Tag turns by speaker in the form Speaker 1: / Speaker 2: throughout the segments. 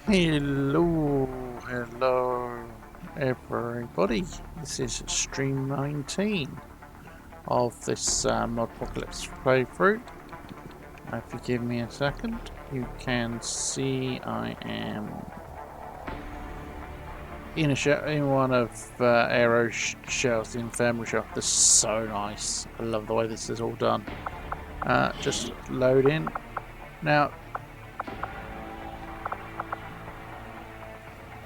Speaker 1: Hello everybody. This is stream 19 of this Modpocalypse playthrough. If you give me a second, you can see I am in one of Aero shells, the infirmary shell. This is so nice. I love the way this is all done. Just load in. Now,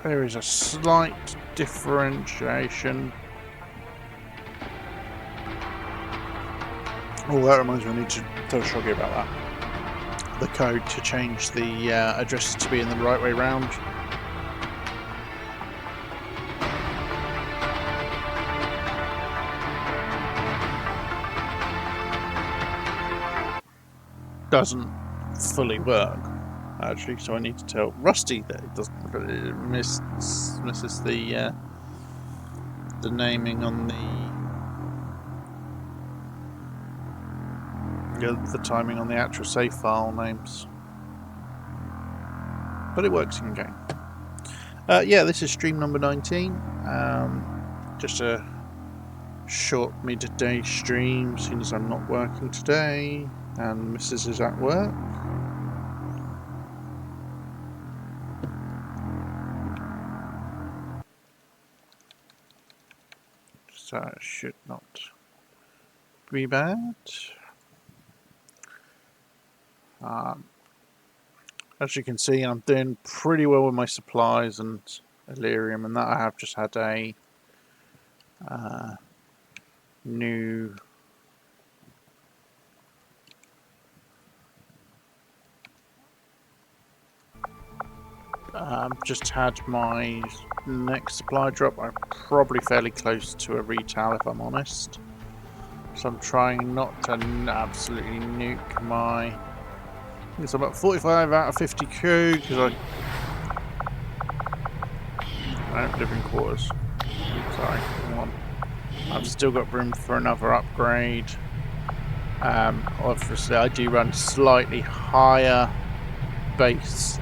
Speaker 1: there is a slight differentiation. Oh, that reminds me, I need to tell Shoggy about that. The code to change the addresses to be in the right way round. Doesn't fully work, actually, so I need to tell Rusty that it doesn't. It misses the naming on the timing on the actual save file names, but it works in game. Yeah, this is stream number 19. Just a short midday stream, seeing as I'm not working today and Mrs. is at work. So it should not be bad. As you can see, I'm doing pretty well with my supplies and Illyrium, and that I have just had a new just had my next supply drop. I'm probably fairly close to a retail, if I'm honest, so I'm trying not to absolutely nuke my. It's about 45 out of 50 crew because I don't live in quarters. Sorry, come on. I've still got room for another upgrade. Obviously, I do run slightly higher base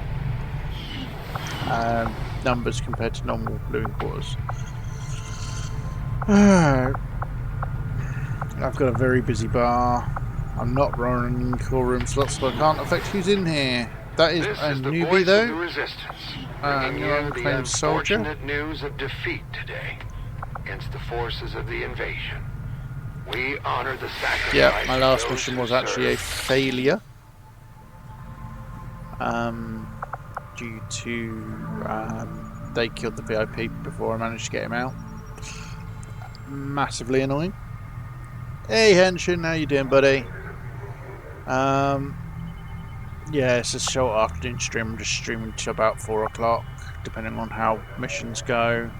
Speaker 1: numbers compared to normal living quarters. I've got a very busy bar. I'm not running core room slots, so I can't affect who's in here. That is a newbie, though. New unclaimed soldier.
Speaker 2: News of defeat today against the forces of the invasion. We honor the sacrifice.
Speaker 1: Yeah, my last mission was actually a failure. Due to they killed the VIP before I managed to get him out. Massively annoying. Hey Henshin, how you doing, buddy? Yeah, it's a short afternoon stream. I'm just streaming to about 4 o'clock, depending on how missions go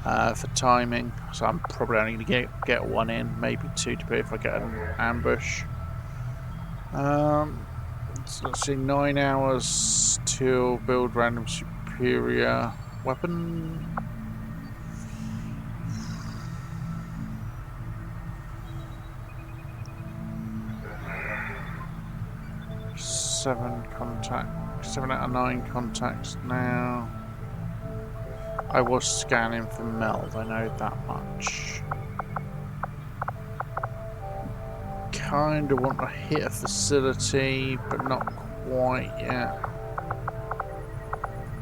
Speaker 1: for timing. So I'm probably only going to get one in, maybe two, depending if I get an ambush. So let's see, 9 hours till build random superior weapon. Seven out of 9 contacts now. I was scanning for meld, I know that much. Kind of want to hit a facility, but not quite yet.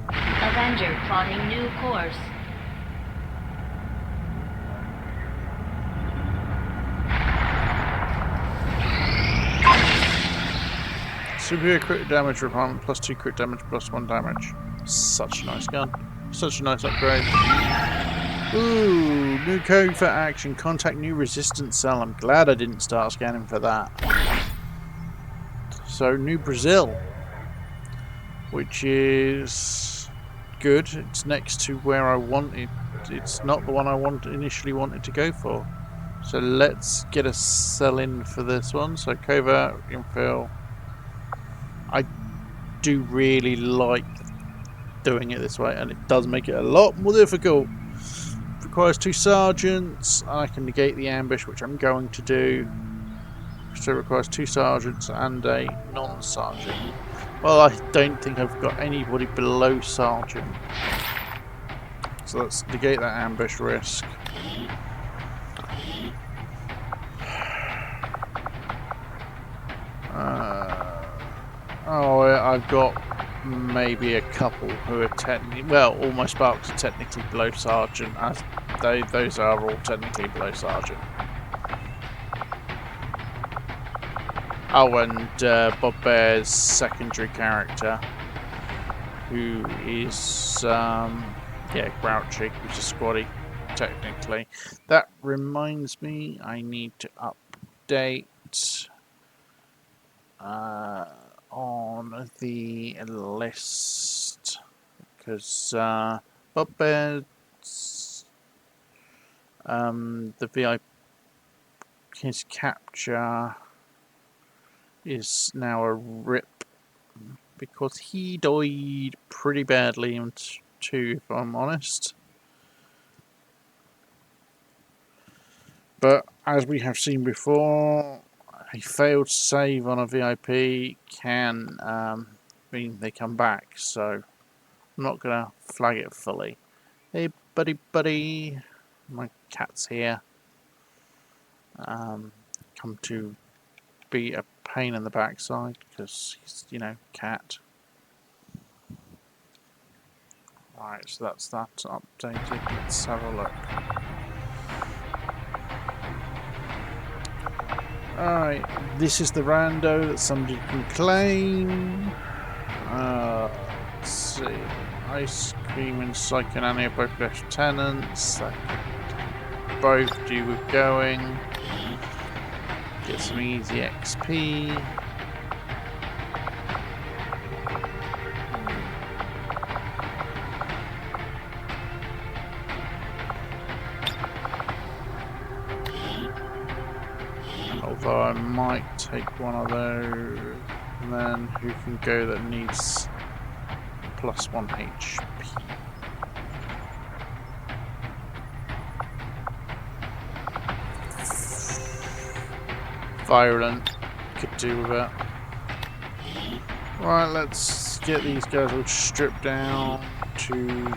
Speaker 3: Avenger plotting new course.
Speaker 1: Superior crit damage requirement plus 2 crit damage plus 1 damage. Such a nice gun. Such a nice upgrade. Ooh, new code for action. Contact new resistance cell. I'm glad I didn't start scanning for that. So, New Brazil, which is good. It's next to where I wanted. It's not the one I initially wanted to go for. So let's get a cell in for this one. So covert, infill. I do really like doing it this way, and it does make it a lot more difficult. It requires 2 sergeants. I can negate the ambush, which I'm going to do. So it requires 2 sergeants and a non-sergeant. Well, I don't think I've got anybody below Sergeant. So let's negate that ambush risk. Oh, I've got maybe a couple who are technically, well, all my sparks are technically below Sergeant, as those are all technically below Sergeant. Oh, and Bob Bear's secondary character, who is, yeah, Grouchy, who's a squaddy, technically. That reminds me, I need to update on the list, because Bob Bear's, the VIP, his capture is now a rip because he died pretty badly in 2, if I'm honest. But as we have seen before, a failed save on a VIP can mean they come back, so I'm not gonna flag it fully. Hey buddy, my cat's here. Come to be a pain in the backside because he's, you know, cat. Right, so that's that updated. Let's have a look. Alright, this is the rando that somebody can claim. Let's see. Ice Cream and Psycho Nanny are both lieutenants. That could both do with going. Get some easy XP. Although I might take one of those. And then who can go that needs +1 HP? Virulent could do with it. Right, let's get these guys all stripped down to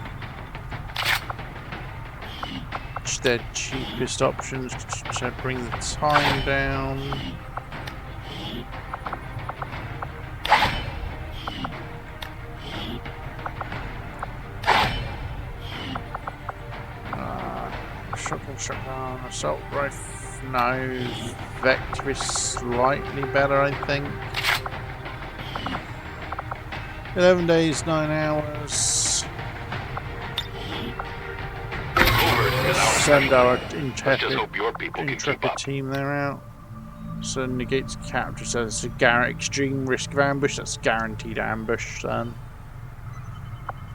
Speaker 1: their cheapest options to bring the time down. Shotgun, assault rifle. No, Vector is slightly better, I think. 11 days, 9 hours. Send our intrepid team there out. So negates capture, so it's a extreme risk of ambush. That's guaranteed ambush then.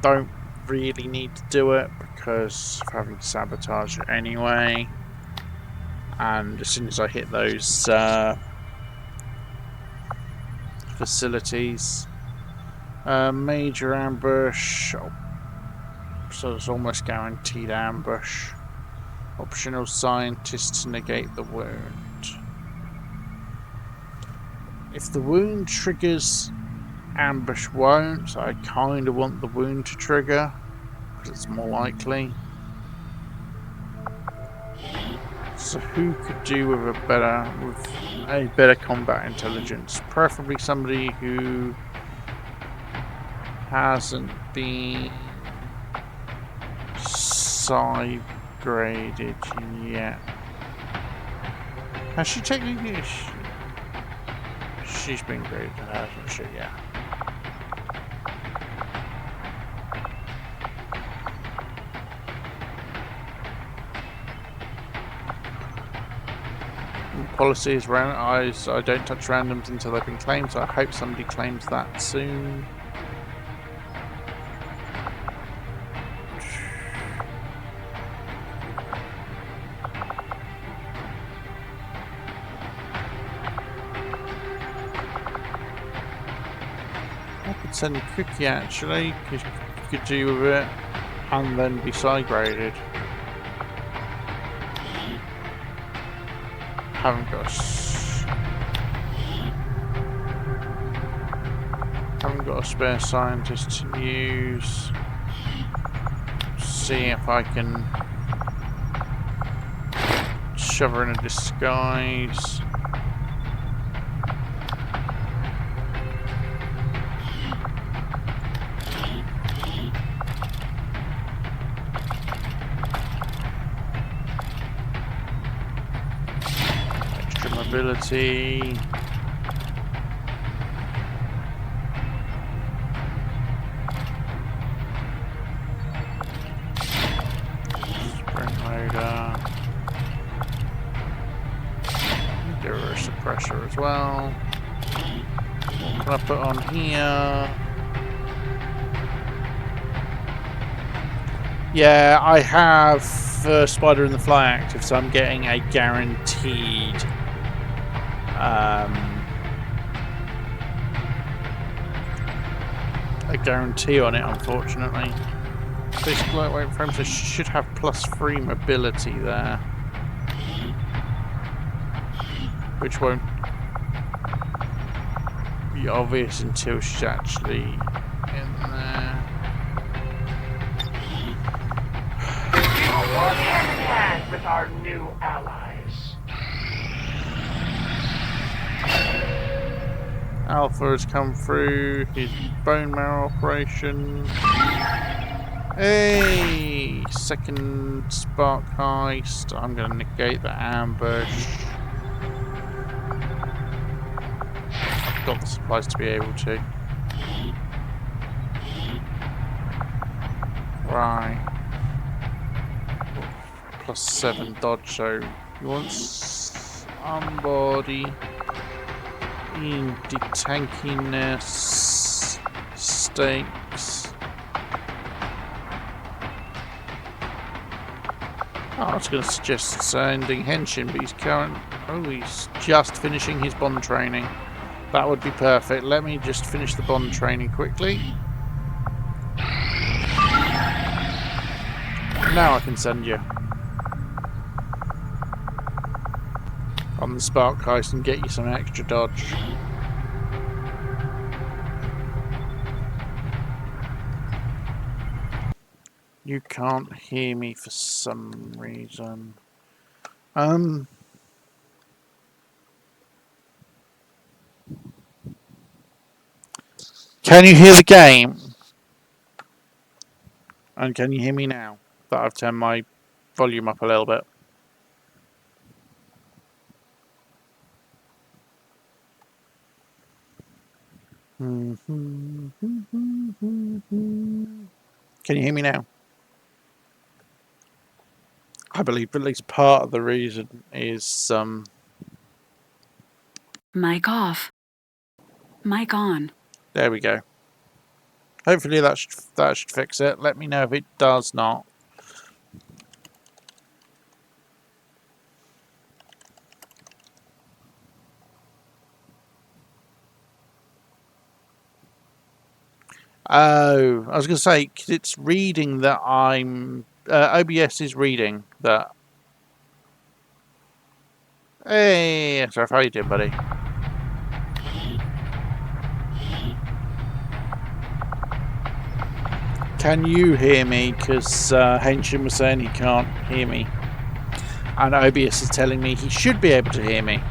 Speaker 1: Don't really need to do it because of having sabotage it anyway. And as soon as I hit those facilities, major ambush, so it's almost guaranteed ambush. Optional scientist to negate the wound. If the wound triggers, ambush won't, so I kind of want the wound to trigger because it's more likely. So who could do with a better combat intelligence? Preferably somebody who hasn't been side graded yet. Has she technically? She's been graded, hasn't she? Yeah. Policy is I don't touch randoms until they've been claimed, so I hope somebody claims that soon. I could send Cookie actually, because you could do with it, and then be side graded. Haven't We've got a spare scientist to use. See if I can shove her in a disguise. Extra mobility. Suppressor as well. What can I put on here? Yeah, I have Spider in the Fly active, so I'm getting a guaranteed on it, unfortunately. Basic lightweight frame, so should have +3 mobility there. Which won't be obvious until she's actually in there.
Speaker 4: We will work hand in hand with our new allies.
Speaker 1: Alpha has come through his bone marrow operation. Hey! Second spark heist. I'm going to negate the ambush. Got the supplies to be able to. Right. +7 dodge, so you want somebody in the tankiness stakes. Oh, I was going to suggest sending Henshin, but he's just finishing his bond training. That would be perfect. Let me just finish the bond training quickly. Now I can send you on the spark heist and get you some extra dodge. You can't hear me for some reason. Can you hear the game? And can you hear me now that I've turned my volume up a little bit? Can you hear me now? I believe at least part of the reason is
Speaker 5: Mic off. Mic on.
Speaker 1: There we go. Hopefully that should fix it. Let me know if it does not. Oh, I was going to say, 'cause it's reading that I'm... OBS is reading that... Hey, sorry, how you doing, buddy? Can you hear me? Because Henshin was saying he can't hear me. And OBS is telling me he should be able to hear me.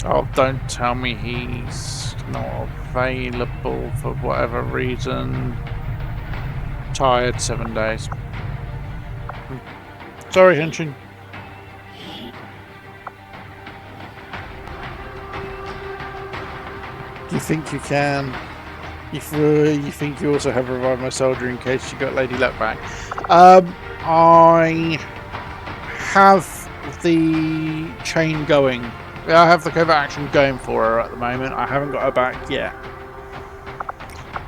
Speaker 1: Oh, don't tell me he's not available for whatever reason. Tired, 7 days. Sorry, Henshin. You think you can? You think you also have revived my soldier in case you got Lady Luck back? I have the chain going. I have the covert action going for her at the moment. I haven't got her back yet.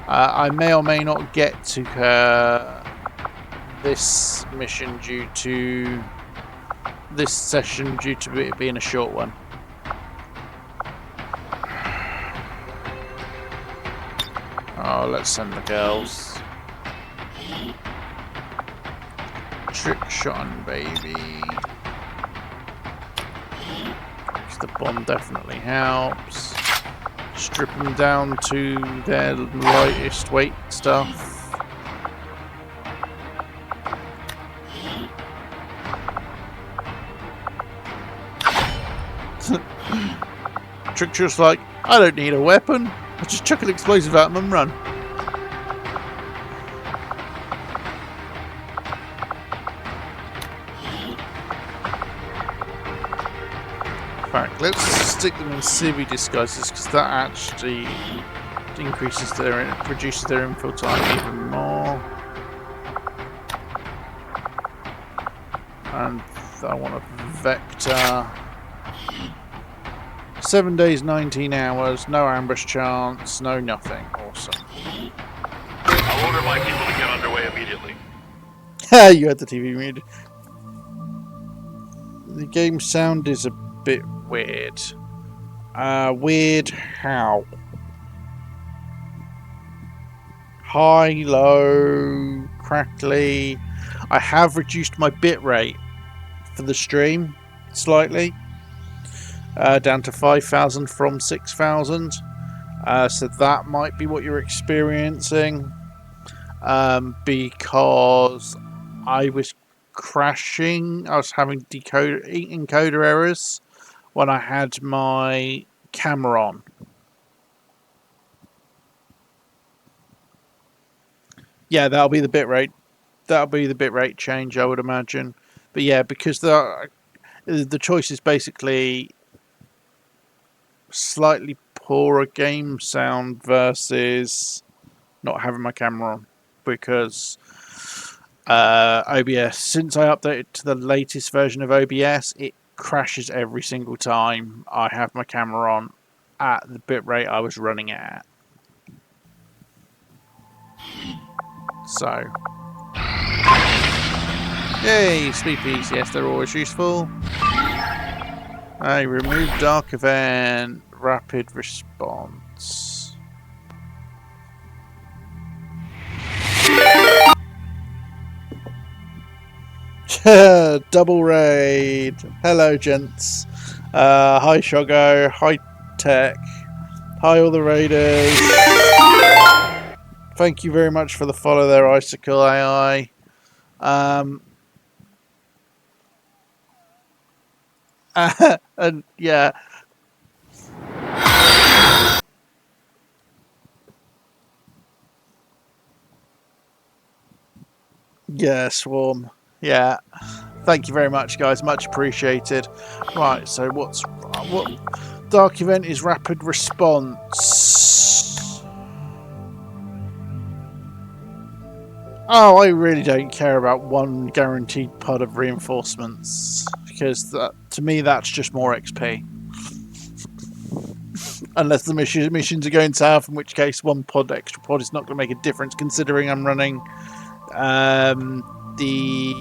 Speaker 1: I may or may not get to her this mission due to this session due to it being a short one. Oh, let's send the girls. Trick shot, baby. The bomb definitely helps. Strip them down to their lightest weight stuff. Trick shot's like, I don't need a weapon. I just chuck an explosive at them and run. In fact, let's stick them in civvy disguises because that actually reduces their info time even more. And I want a vector. 7 days, 19 hours, no ambush chance, no nothing. Awesome.
Speaker 2: I'll order my people to get underway immediately.
Speaker 1: You had the TV muted. The game sound is a bit weird. Weird how? High, low, crackly. I have reduced my bitrate for the stream slightly. Down to 5,000 from 6,000. So that might be what you're experiencing. Because I was crashing. I was having encoder errors when I had my camera on. Yeah, that'll be the bitrate. That'll be the bitrate change, I would imagine. But yeah, because the choice is basically slightly poorer game sound versus not having my camera on, because OBS, since I updated to the latest version of OBS, it crashes every single time I have my camera on at the bitrate I was running it at. So, yay, speed peas, yes, they're always useful. I remove dark event, rapid response. Double raid. Hello, gents. Hi, Shogo. Hi, Tech. Hi, all the raiders. Thank you very much for the follow there, Icicle AI. And yeah. Yeah, Swarm. Yeah. Thank you very much, guys. Much appreciated. Right, so what dark event is rapid response. Oh, I really don't care about one guaranteed pod of reinforcements, because that, to me, that's just more XP. Unless the missions are going south, in which case extra pod is not going to make a difference, considering I'm running the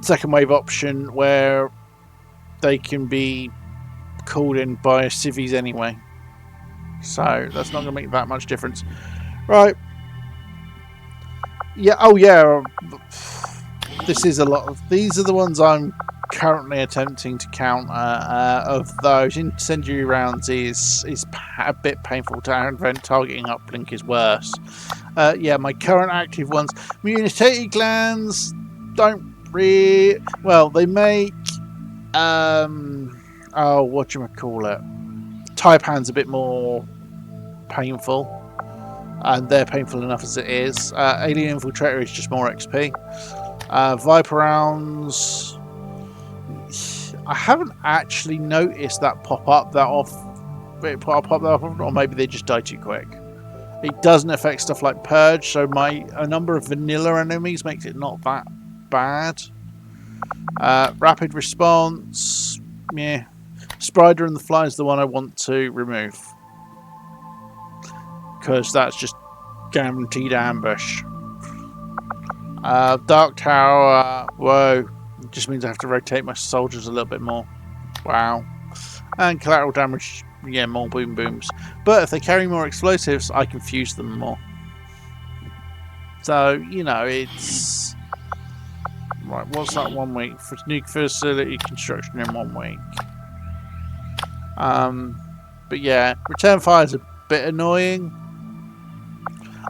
Speaker 1: second wave option where they can be called in by civvies anyway. So that's not going to make that much difference. Right. Yeah, oh yeah. This is a lot of... These are the ones I'm currently attempting to counter. Of those, incendiary rounds is a bit painful to prevent. Targeting uplink is worse. Yeah, my current active ones. Immunity glands don't really... Well, they make... oh, whatchamacallit. Taipan's a bit more painful. And they're painful enough as it is. Alien Infiltrator is just more XP. Viper rounds... I haven't actually noticed that pop up that off. Or maybe they just die too quick. It doesn't affect stuff like Purge, so a number of vanilla enemies makes it not that bad. Rapid response... Yeah. Spider and the Fly is the one I want to remove. Because that's just guaranteed ambush. Dark Tower, whoa. It just means I have to rotate my soldiers a little bit more. Wow. And collateral damage, yeah, more boom booms. But if they carry more explosives, I can fuse them more. So, you know, it's... Right, what's that 1 week? For new facility construction in 1 week. But yeah, return fire is a bit annoying.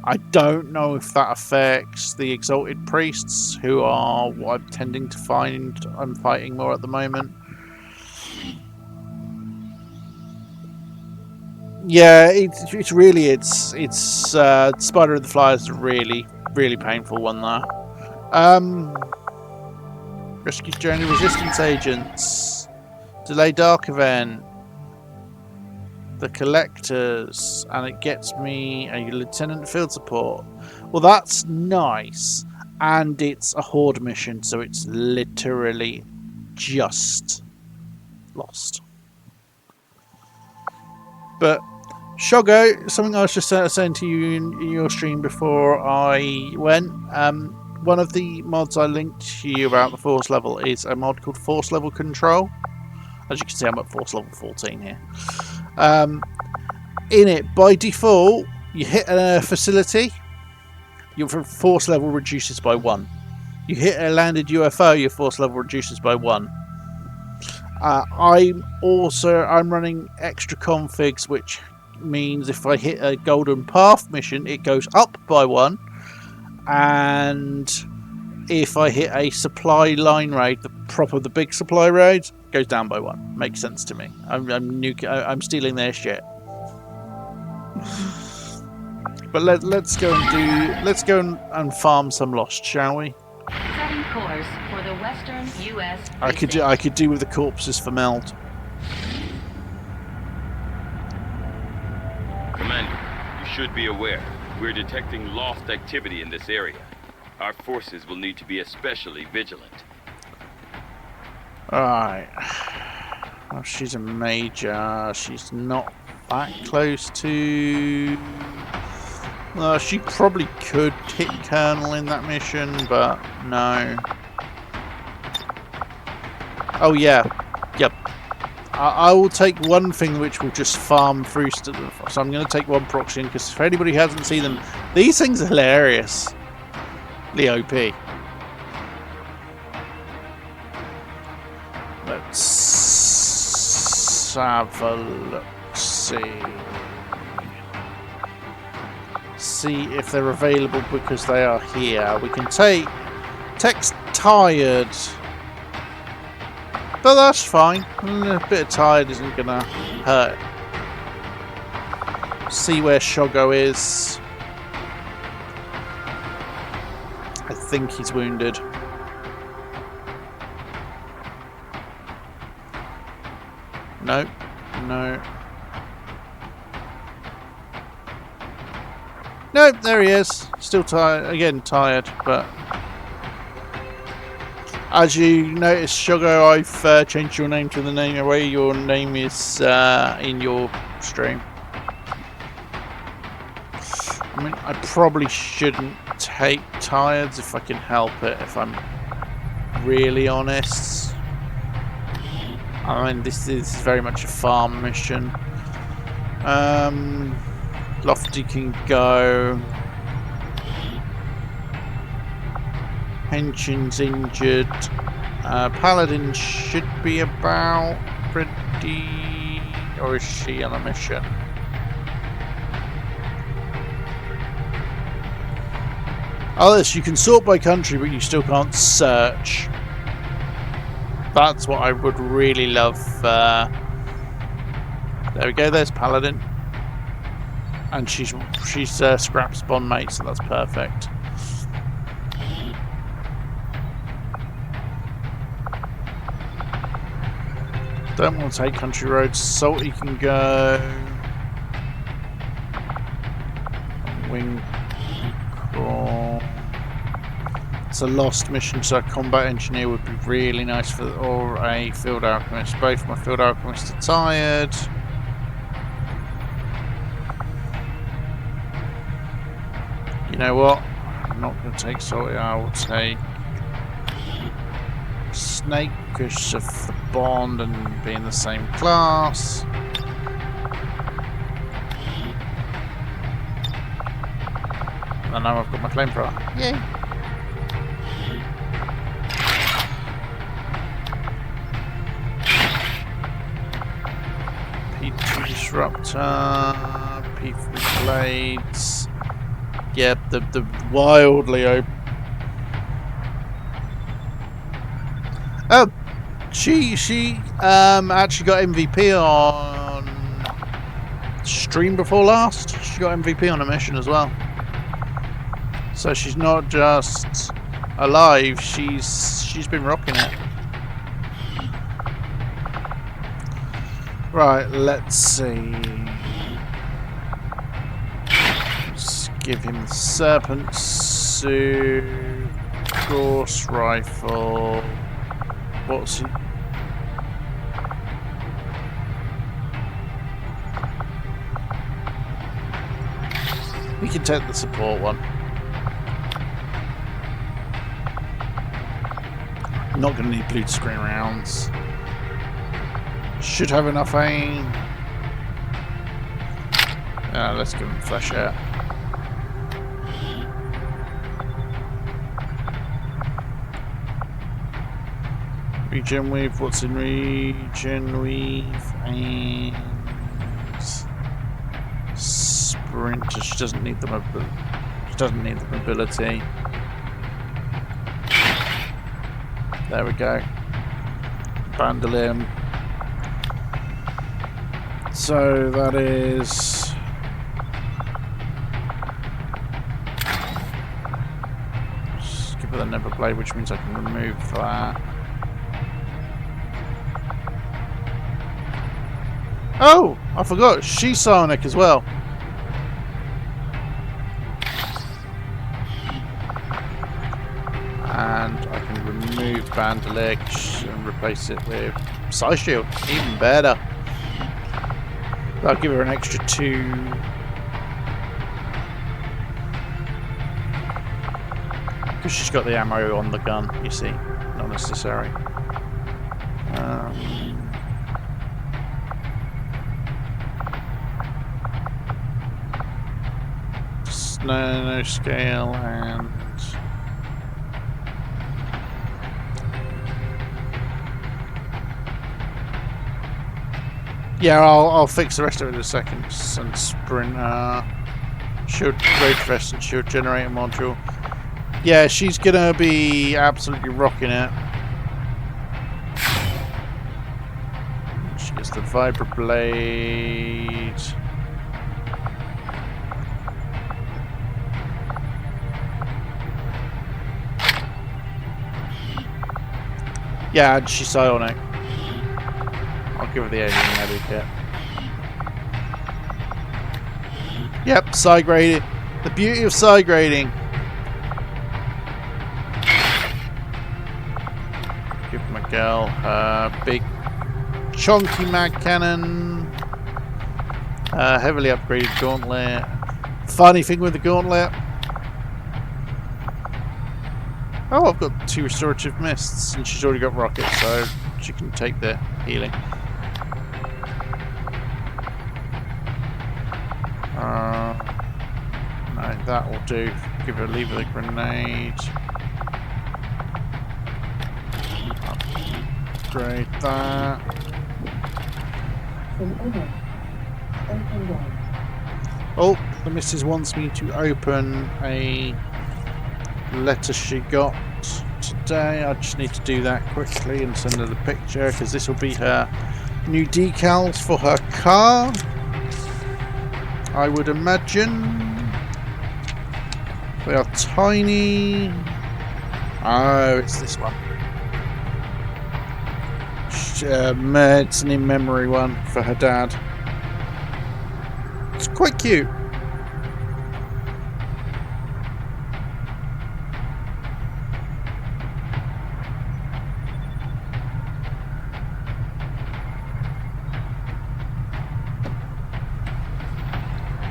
Speaker 1: I don't know if that affects the exalted priests, who are what I'm tending to find I'm fighting more at the moment. Yeah, it's really Spider of the Flyers is a really painful one there. Rescue journey resistance agents, delay dark event, the collectors, and it gets me a lieutenant field support. Well, that's nice, and it's a horde mission, so it's literally just lost. But Shogo, something I was just saying to you in your stream before I went. One of the mods I linked to you about the force level is a mod called Force Level Control. As you can see, I'm at force level 14 here. In it, by default, you hit a facility, your force level reduces by 1. You hit a landed UFO, your force level reduces by 1. I'm running extra configs, which means if I hit a Golden Path mission, it goes up by 1, and if I hit a supply line raid, the big supply raid, goes down by 1. Makes sense to me. I'm stealing their shit. But let's go and farm some lost, shall we?
Speaker 3: Setting course for the western U.S.
Speaker 1: I could do with the corpses for Meld.
Speaker 6: Commander, you should be aware. We're detecting lost activity in this area. Our forces will need to be especially vigilant.
Speaker 1: Alright. Well, she's a major. She's not that close to... she probably could hit Colonel in that mission, but no. Oh, yeah. Yep. I will take one thing which will just farm through. So I'm going to take one proxy in, because if anybody hasn't seen them, these things are hilarious. OP. Let's have a look. See if they're available, because they are here. We can take text tired, but that's fine. A bit of tired isn't gonna hurt. See where Shogo is. I think he's wounded. No. Nope, there he is. Still tired. Again, tired, but... As you notice, Shogo, I've changed your name to the name where your name is in your stream. I mean, I probably shouldn't take tireds if I can help it, if I'm really honest. I mean, this is very much a farm mission. Lofty can go. Henshin's injured. Paladin should be about ready. Or is she on a mission? Oh, yes, you can sort by country, but you still can't search. That's what I would really love. There we go, there's Paladin. And she's Scrap's bondmate, so that's perfect. Don't want to take country roads. Salty can go. Wing crawl. It's a lost mission, so a combat engineer would be really nice for, or a field alchemist. Both my field alchemists are tired. You know what? I'm not going to take Salty. I will take Snake because of the bond and being the same class. And now I've got my flamethrower. Yay! P2 disruptor, P3 blades. Yep, the wildly open. Oh, she actually got MVP on stream before last. She got MVP on a mission as well. So she's not just alive, she's been rocking it. Right, let's see. Let's give him the serpent suit, Gauss rifle. What's he? We can take the support one. Not going to need blue screen rounds. Should have enough aim. Let's give him flash out. Regen weave. What's in regen weave? And sprinter. She doesn't need the mobility. She doesn't need the mobility. There we go. Bandolier. So that is just give her the never blade, which means I can remove that. Oh, I forgot. She's psionic as well. And I can remove bandolier and replace it with Psi Shield. Even better. I'll give her an extra 2. Because she's got the ammo on the gun, you see. Not necessary. No scale and... Yeah, I'll fix the rest of it in a second. And sprint, shield rage vest and shield generator module. Yeah, she's gonna be absolutely rocking it. She gets the vibra blade. Yeah, and she's psionic. I'll give her the alien medic kit. Yep, psi grading. The beauty of psi grading. Give my girl her big chunky mag cannon. Heavily upgraded gauntlet. Funny thing with the gauntlet. Oh, I've got 2 restorative mists, and she's already got rockets, so she can take the healing. No, that will do. Give her, leave her the grenade. Upgrade that. Oh, the missus wants me to open a letter she got today. I just need to do that quickly and send her the picture, because this will be her new decals for her car, I would imagine. They are tiny. Oh, it's this one. It's an in-memory one for her dad. It's quite cute.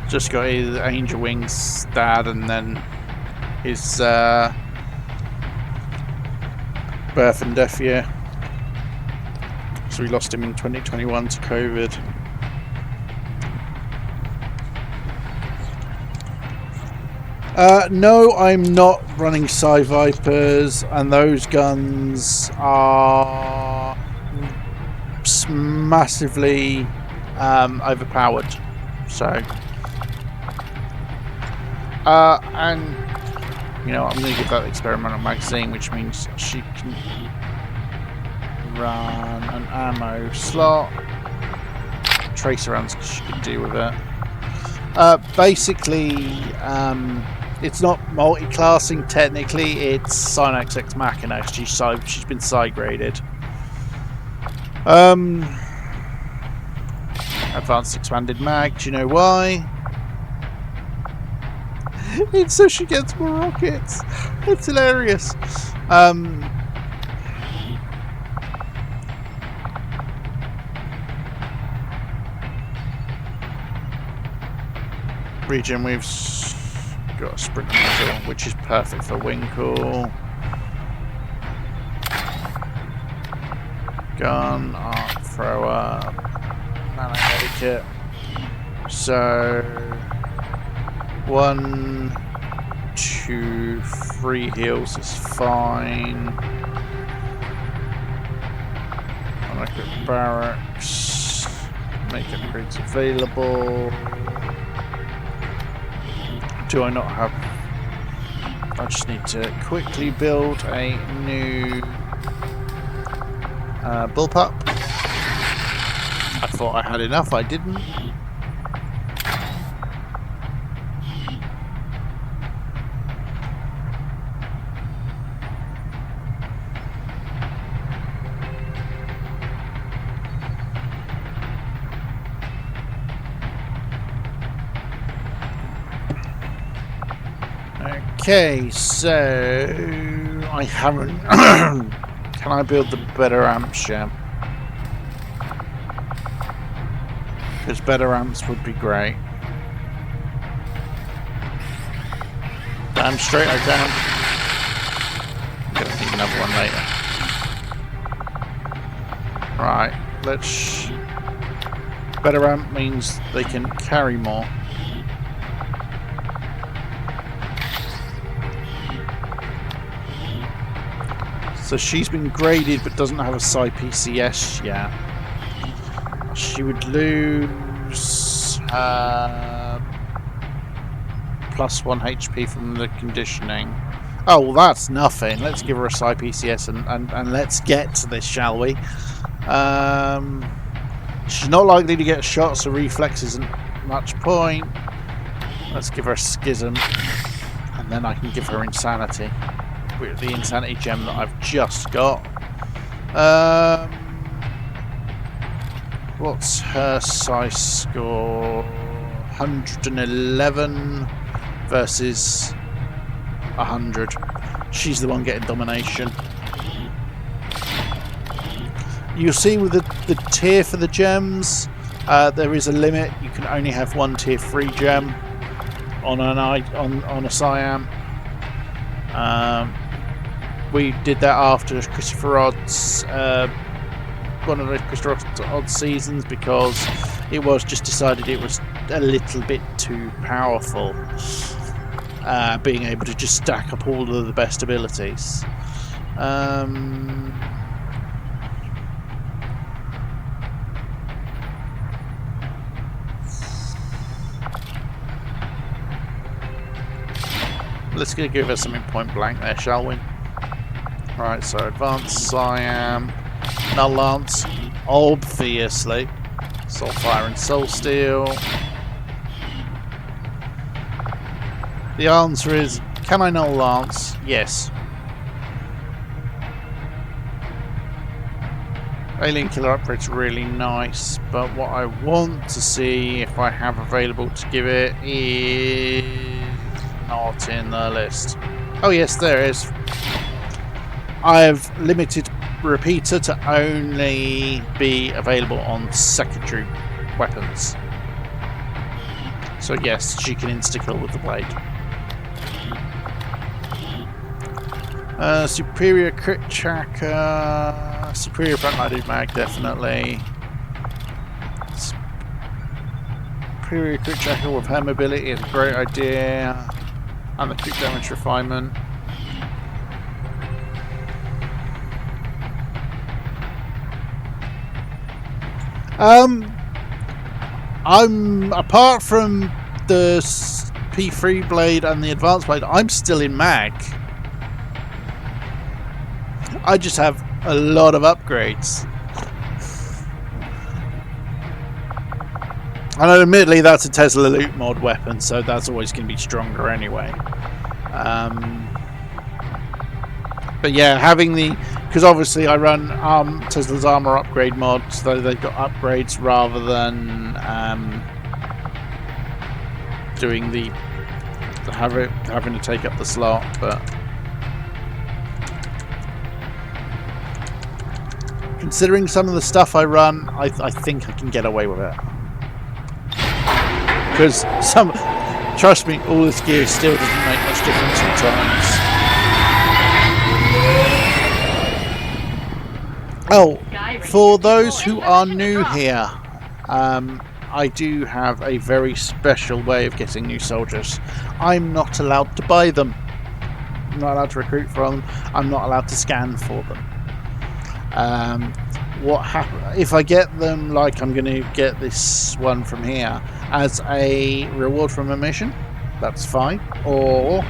Speaker 1: Just got his Angel Wings dad, and then his birth and death year. So we lost him in 2021 to COVID. No, I'm not running Psy Vipers, and those guns are massively overpowered. So, and you know, I'm going to give that experimental magazine, which means she can run an ammo slot. Tracer rounds she can deal with it. Basically, it's not multi-classing technically. It's Synax Ex Machina. She's been side graded. Advanced expanded mag. Do you know why? It's so she gets more rockets. It's hilarious. Region, we've got a sprint missile, which is perfect for Winkle. Gun, arc thrower, nano medikit. So 1, 2, 3 heals is fine. I like it barracks. Make upgrades available. Do I not have... I just need to quickly build a new bullpup. I thought I had enough, I didn't. Okay, so I haven't. Can I build the better amps yet? Because better amps would be great. Damn straight I can. I'm gonna need another one later. Right, let's. Better amp means they can carry more. So she's been graded but doesn't have a Psi PCS yet. She would lose +1 HP from the conditioning. Oh, well, that's nothing. Let's give her a Psi PCS and let's get to this, shall we? She's not likely to get shot, so reflex isn't much point. Let's give her a schism, and then I can give her insanity. With the insanity gem that I've just got. What's her size score? 111 versus 100. She's the one getting domination. You'll see with the tier for the gems, there is a limit. You can only have one tier 3 gem on a Siam. We did that after Christopher Odd's one of the Christopher Odd seasons because it was just decided it was a little bit too powerful, being able to just stack up all of the best abilities. Let's give her something point blank there, shall we? Right, so advanced Siam, Null Lance, obviously, Soulfire and Soul Steel. The answer is, can I Null Lance? Yes. Alien Killer upgrade's really nice, but what I want to see if I have available to give it is not in the list. Oh yes, there is. I've limited repeater to only be available on secondary weapons. So yes, she can insta-kill with the blade. Superior crit tracker, superior front-loaded mag, definitely. Superior crit tracker with her mobility is a great idea. And the quick damage refinement. I'm apart from the P3 blade and the advanced blade, I'm still in mag. I just have a lot of upgrades. And admittedly, that's a Tesla loot mod weapon, so that's always going to be stronger anyway. But yeah, having the... Because obviously I run Tesla's armor upgrade mod, so they've got upgrades rather than doing the... having to take up the slot, but... Considering some of the stuff I run, I think I can get away with it. Because trust me, all this gear still doesn't make much difference sometimes. Oh, for those who are new here, I do have a very special way of getting new soldiers. I'm not allowed to buy them. I'm not allowed to recruit from them. I'm not allowed to scan for them. What happens if I get them? Like I'm going to get this one from here as a reward from a mission. That's fine. Or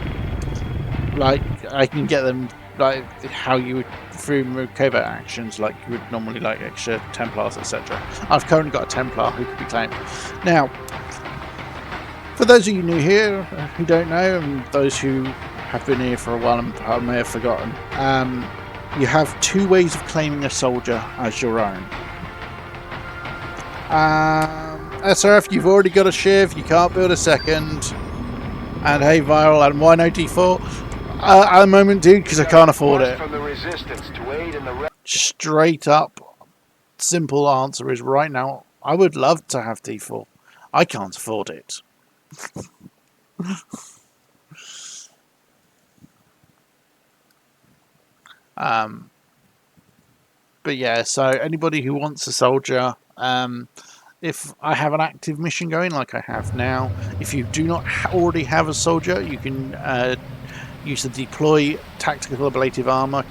Speaker 1: like I can get them like how you would through covert actions, like you would normally, like extra Templars, etc. I've currently got a Templar who could be claimed. Now, for those of you new here who don't know, and those who have been here for a while and I may have forgotten, you have two ways of claiming a soldier as your own. SRF, you've already got a Shiv, you can't build a second. And hey, Viral, and why no D4? At the moment, dude, because I can't afford it. Straight up, simple answer is right now, I would love to have D4. I can't afford it. But yeah, so anybody who wants a soldier, if I have an active mission going like I have now, if you do not already have a soldier, you can use the deploy tactical ablative armor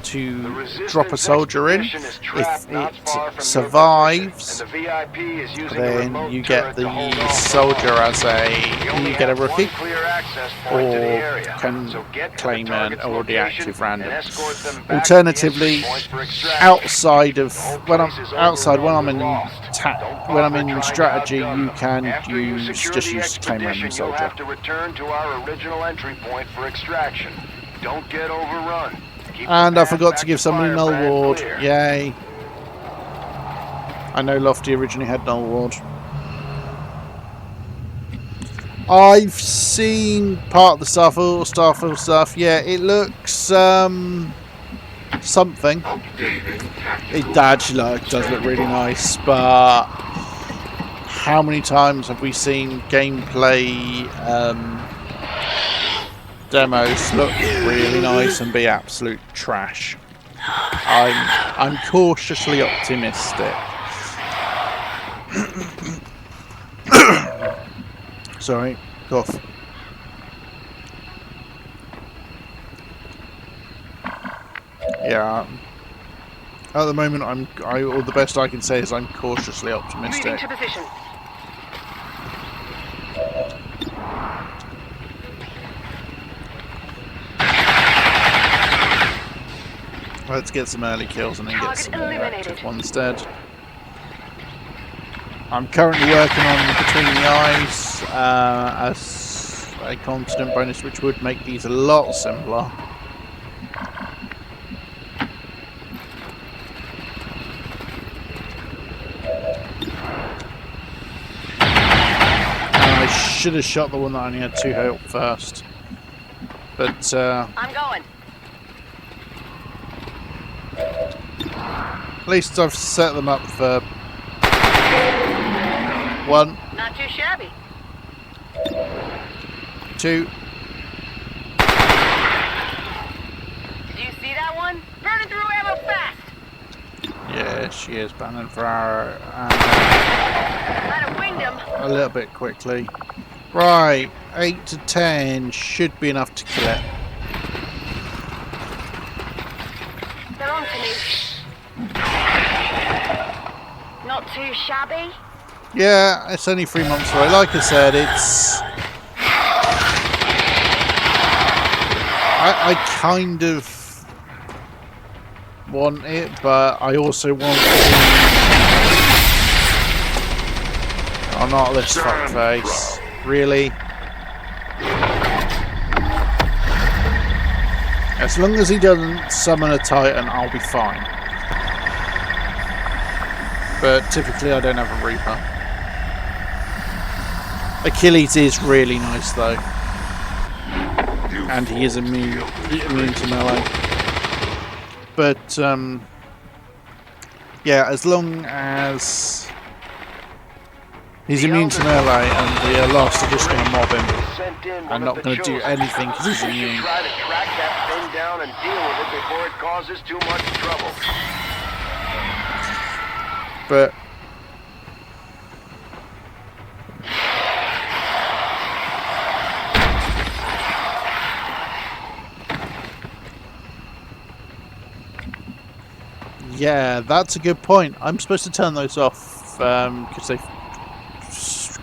Speaker 1: to drop a soldier in. If it survives, then you get the soldier as you get a rookie, or can claim an already active random. Alternatively, outside when I'm in strategy, you can just use claim random soldier.
Speaker 2: Don't get overrun.
Speaker 1: And I forgot to give somebody null ward. Yay. I know Lofty originally had null ward. I've seen part of the Starfield stuff. Yeah, it looks something. It actually does look really nice, but how many times have we seen gameplay demos look really nice and be absolute trash? I'm cautiously optimistic. Sorry, cough. Yeah. At the moment, or the best I can say is I'm cautiously optimistic.
Speaker 4: Moving to position.
Speaker 1: Let's get some early kills and then get some more active ones instead. I'm currently working on Between the Eyes as a constant bonus, which would make these a lot simpler. And I should have shot the one that only had 2 health first. But
Speaker 4: I'm going.
Speaker 1: at least I've set them up for 1,
Speaker 4: Not too shabby.
Speaker 1: 2.
Speaker 4: Do you see that one? Burning through ammo fast.
Speaker 1: Yeah, she is banning for arrow.
Speaker 4: Might have winged him.
Speaker 1: A little bit quickly. Right, 8 to 10 should be enough to kill it.
Speaker 7: They're on to me. Not too shabby.
Speaker 1: Yeah, it's only 3 months away. Like I said, it's... I kind of want it, but I also want to... Oh, not this fuckface. Really? As long as he doesn't summon a Titan, I'll be fine. But typically I don't have a Reaper. Achilles is really nice though. And he is immune to melee. But, yeah, as long as he's immune to melee and the last are just going to mob him. I'm not going to do anything because he's immune.
Speaker 2: Try to track that thing down and deal with it before it causes too much trouble.
Speaker 1: But yeah, that's a good point. I'm supposed to turn those off because they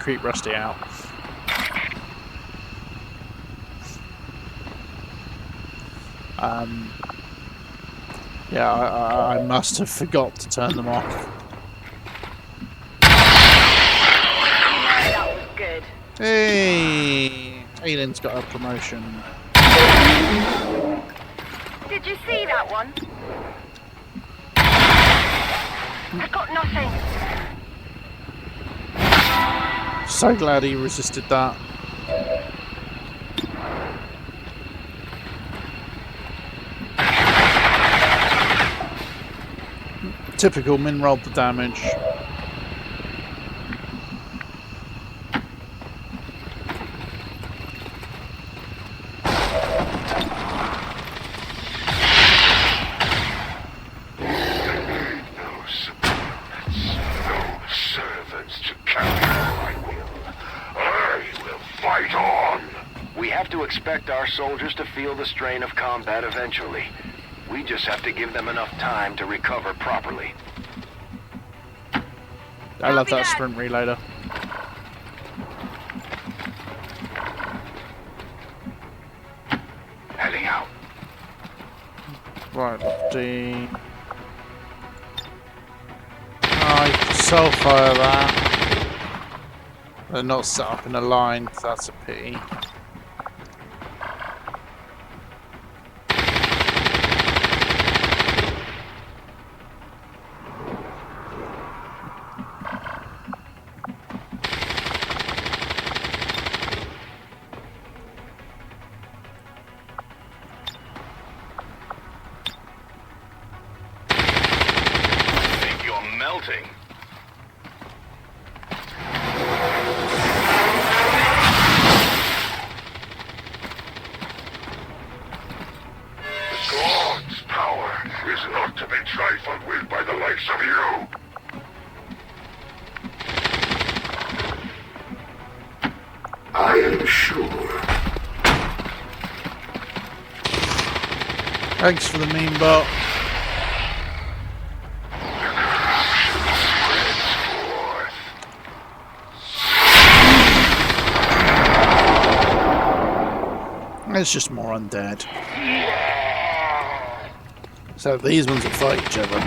Speaker 1: creep Rusty out. Yeah, I must have forgot to turn them off.
Speaker 7: That was good.
Speaker 1: Hey, Aiden's got a promotion.
Speaker 7: Did you see that one? I got nothing.
Speaker 1: So glad he resisted that. Typical, Min rolled the damage.
Speaker 2: Expect our soldiers to feel the strain of combat eventually. We just have to give them enough time to recover properly.
Speaker 1: I love that sprint reloader.
Speaker 2: Heading out.
Speaker 1: Right, Lofty. I can soul fire that. They're not set up in a line, so that's a pity.
Speaker 2: Melting. The God's power is not to be trifled with by the likes of you. I am sure.
Speaker 1: Thanks for the meme bot. It's just more undead. So these ones will fight each other.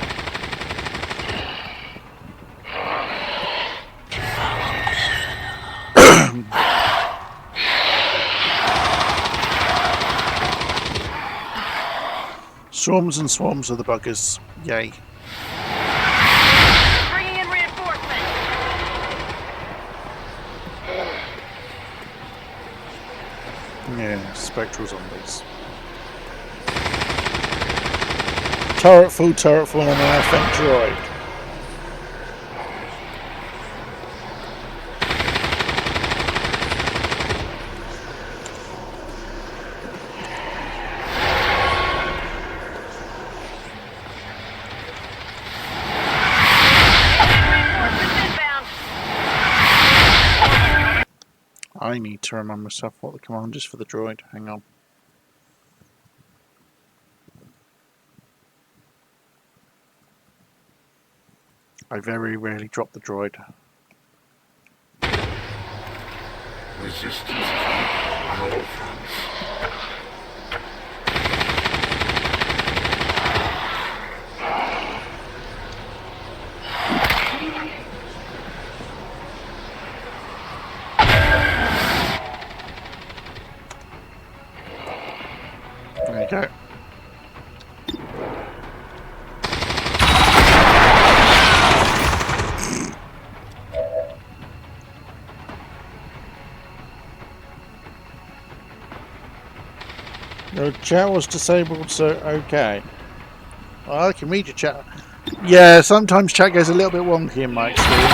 Speaker 1: Swarms and swarms of the buggers. Yay.
Speaker 7: Bringing in reinforcements.
Speaker 1: Yeah, spectral zombies. Turret full, and an airfront droid. I need to remind myself what the command is for the droid. Hang on. I very rarely drop the droid.
Speaker 2: Resistance on all fronts.
Speaker 1: There you go. Your chat was disabled, so okay. Well, I can read your chat. Yeah, sometimes chat goes a little bit wonky in my experience.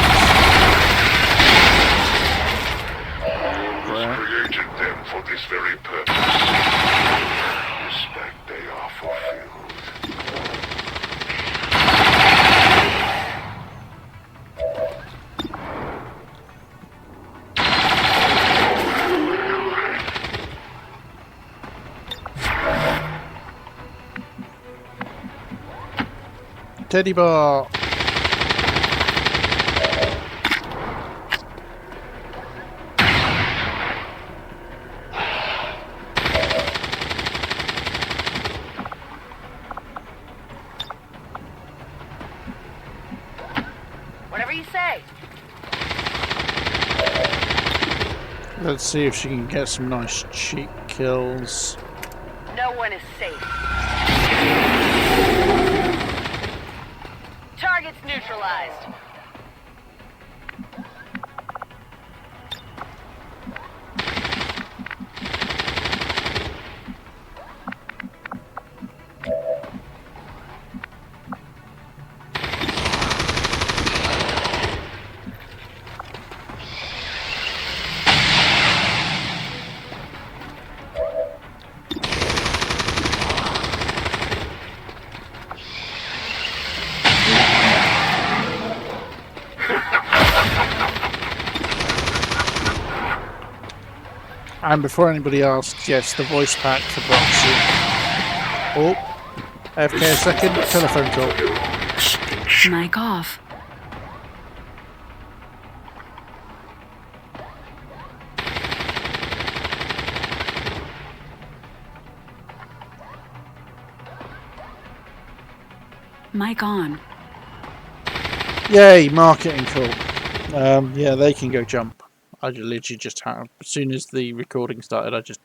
Speaker 1: Right.
Speaker 2: Created them for this very purpose. Respect they are fulfilled.
Speaker 1: Teddy bar.
Speaker 7: Whatever you say.
Speaker 1: Let's see if she can get some nice cheap kills.
Speaker 7: No one is safe. Target's neutralized.
Speaker 1: And before anybody asks, yes, the voice pack for Proxy. Oh, AFK a second, telephone call.
Speaker 5: Mic off. Mic on.
Speaker 1: Yay, marketing call. Yeah, they can go jump. I literally just hung, as soon as the recording started, I just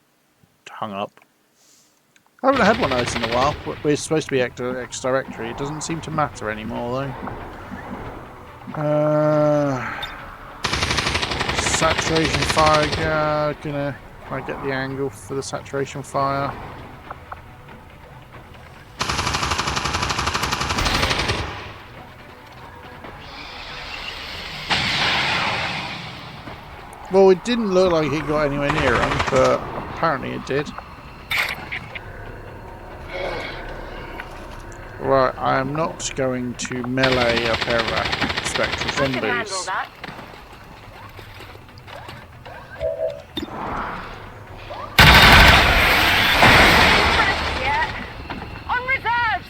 Speaker 1: hung up. I haven't had one of those in a while. We're supposed to be X directory. It doesn't seem to matter anymore, though. Saturation fire. Yeah, gonna try to get the angle for the saturation fire. Well, it didn't look like it got anywhere near him, but apparently it did. Right, I am not going to melee a pair of spectral
Speaker 7: We can handle
Speaker 1: zombies.
Speaker 7: that. Yeah. On reserves.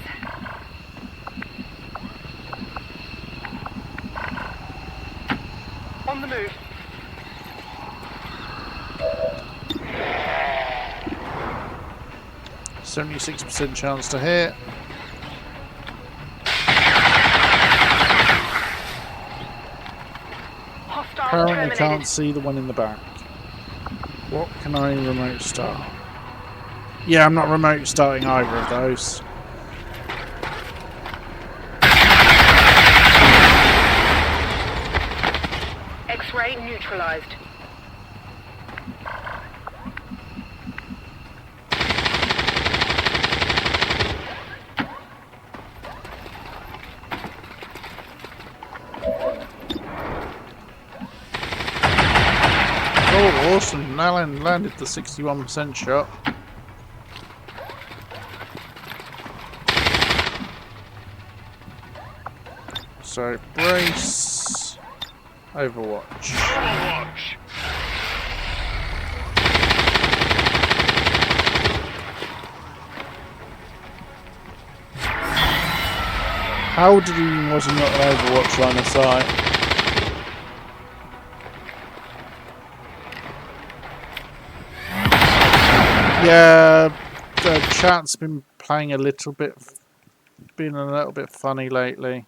Speaker 7: On the move.
Speaker 1: 76% chance to hit.
Speaker 7: Hostile
Speaker 1: Apparently
Speaker 7: terminated.
Speaker 1: can't see the one in the back. What can I remote start? Yeah, I'm not remote starting either of those.
Speaker 7: X-ray neutralized.
Speaker 1: Oh, awesome. Alan landed the 61% shot. So, brace. Overwatch.
Speaker 2: Overwatch.
Speaker 1: Paladin wasn't not an Overwatch line of sight. Yeah, the chat's been playing a little bit, been a little bit funny lately.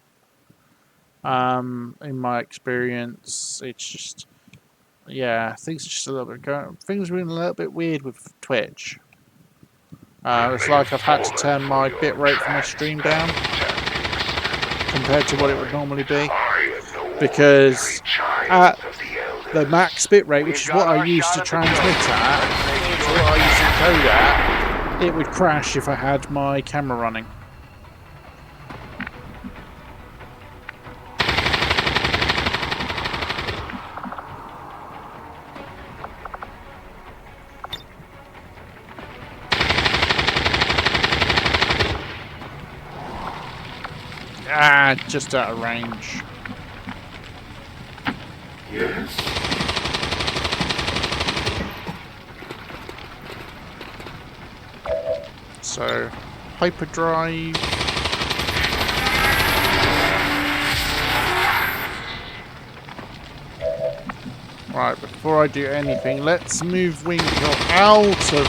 Speaker 1: In my experience, it's just, yeah, things are just a little bit going. Things have been a little bit weird with Twitch. It's like I've had to turn my bitrate for my stream down compared to what it would normally be, because at the max bitrate, which is what I used to transmit at, which is what I used to encode at, it would crash if I had my camera running. Ah, just out of range.
Speaker 2: Yes.
Speaker 1: So, hyperdrive. Right, before I do anything, let's move Winkle out of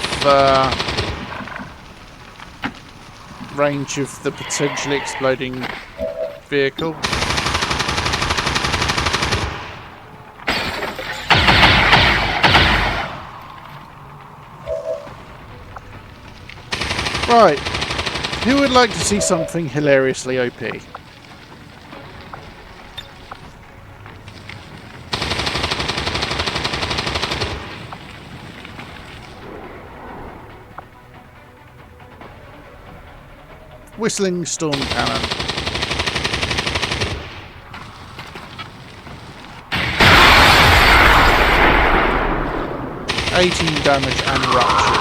Speaker 1: range of the potentially exploding vehicle. Right, who would like to see something hilariously OP? Whistling storm cannon. $18 damage and ruptured.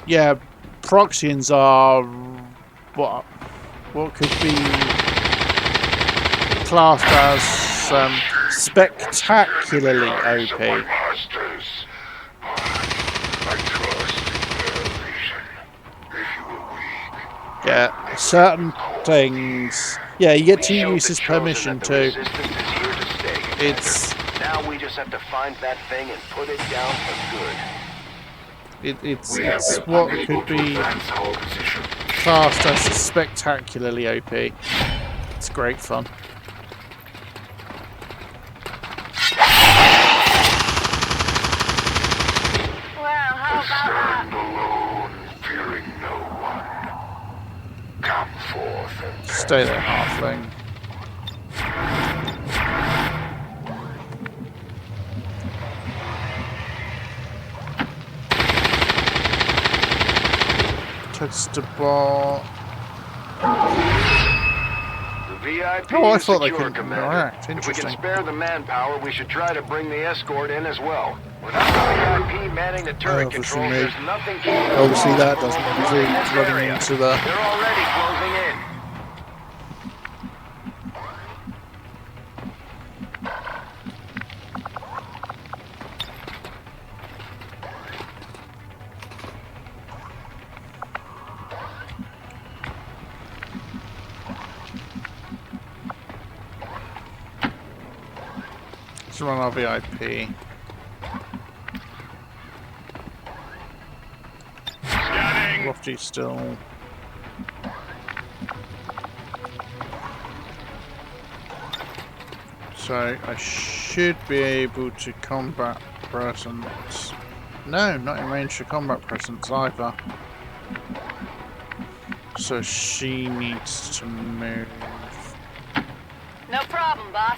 Speaker 1: Yeah, Proxians are what could be classed as spectacularly OP. Yeah, certain things. Yeah, you get to use his permission too. It's
Speaker 2: now we just have to find that thing and put it down for good.
Speaker 1: It's what could be classed as spectacularly OP. It's great fun.
Speaker 7: Well, how about that?
Speaker 2: Alone, fearing no one. Come forth and
Speaker 1: Stay there, halfling. Test the ball.
Speaker 2: the VIP
Speaker 1: Oh, I thought they
Speaker 2: secure,
Speaker 1: couldn't
Speaker 2: Commander.
Speaker 1: interact.
Speaker 2: If we
Speaker 1: Interesting.
Speaker 2: can spare the manpower, we should try to bring the escort in as well. Without the VIP manning the turret
Speaker 1: Obviously
Speaker 2: controls,
Speaker 1: me.
Speaker 2: there's nothing keeping them
Speaker 1: Obviously
Speaker 2: all
Speaker 1: that
Speaker 2: from
Speaker 1: doesn't
Speaker 2: overrunning
Speaker 1: include
Speaker 2: this
Speaker 1: running
Speaker 2: area.
Speaker 1: into the...
Speaker 2: They're already closing in.
Speaker 1: Let's run our VIP. Lofty still. So I should be able to combat presence. No, not in range for combat presence either. So she needs to move.
Speaker 7: No problem, boss.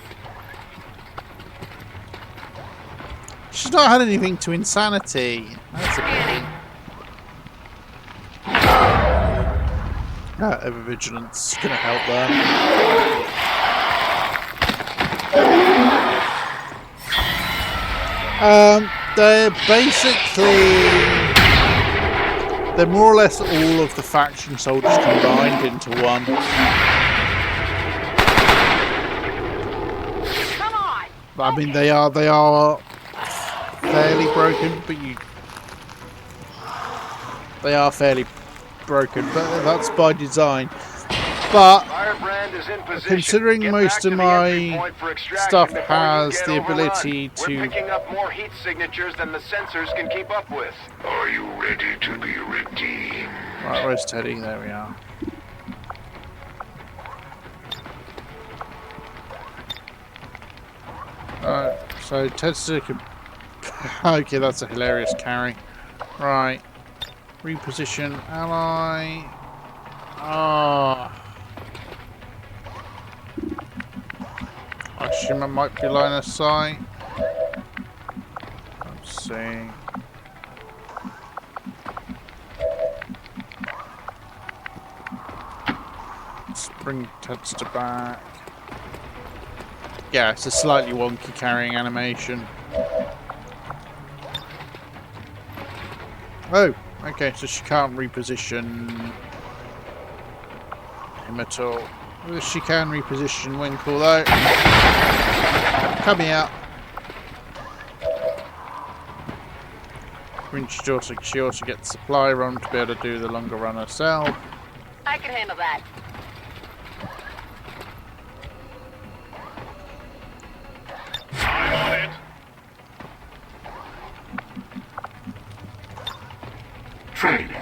Speaker 1: She's not had anything to insanity. That's a pity. Ever vigilance is gonna help there. They're basically They're more or less all of the faction soldiers combined into one.
Speaker 7: Come on!
Speaker 1: I mean, they are fairly broken, but they are fairly broken, but that's by design. But
Speaker 2: Firebrand is in position.
Speaker 1: considering
Speaker 2: Get
Speaker 1: most
Speaker 2: back to
Speaker 1: of
Speaker 2: the
Speaker 1: my
Speaker 2: entry point for extraction
Speaker 1: stuff
Speaker 2: before you
Speaker 1: has
Speaker 2: get
Speaker 1: the
Speaker 2: overrun.
Speaker 1: ability to...
Speaker 2: We're picking up more heat signatures than the sensors can keep up with.
Speaker 4: Are you ready to be redeemed?
Speaker 1: Right, where's Teddy? There we are. Alright, so Ted's still... Okay, that's a hilarious carry. Right. Reposition ally. Ah. I assume I might be line of sight. Let's see. Let's bring Tedster back. Yeah, it's a slightly wonky carrying animation. Oh, okay, so she can't reposition him at all. Well, she can reposition Winkle though. Coming out. She also gets supply run to be able to do the longer run herself.
Speaker 7: I can handle that.
Speaker 4: I'm on it. Training.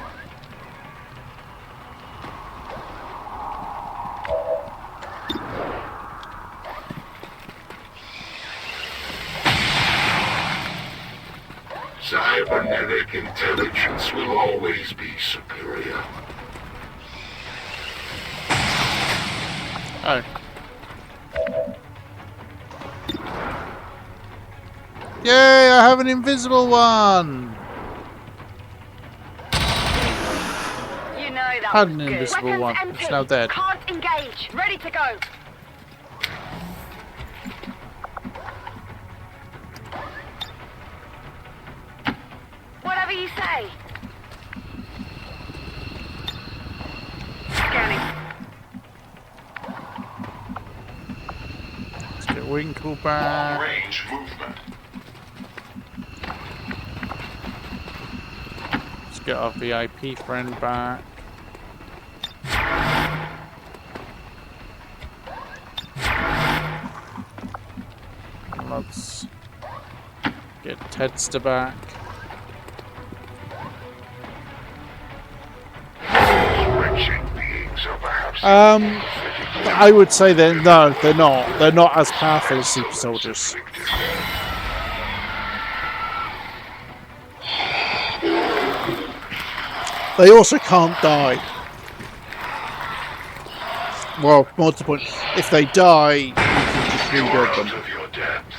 Speaker 4: Cybernetic intelligence will always be superior.
Speaker 1: Oh. Yay, I have an invisible one!
Speaker 7: You know that
Speaker 1: Had
Speaker 7: was
Speaker 1: an
Speaker 7: good.
Speaker 1: invisible
Speaker 7: Weapons
Speaker 1: one.
Speaker 7: empty.
Speaker 1: It's now dead.
Speaker 7: Can't engage. Ready to go. Whatever you say. Scanning.
Speaker 1: Let's get Winkle back.
Speaker 4: Range movement.
Speaker 1: Let's get our VIP friend back. And let's get Tedster back.
Speaker 4: Wretched beings are perhaps
Speaker 1: I would say they're not. They're not as powerful as super soldiers. They also can't die. Well, more to the point, if they die, you can just
Speaker 4: you are
Speaker 1: rebuild
Speaker 4: out
Speaker 1: them.
Speaker 4: of your depths.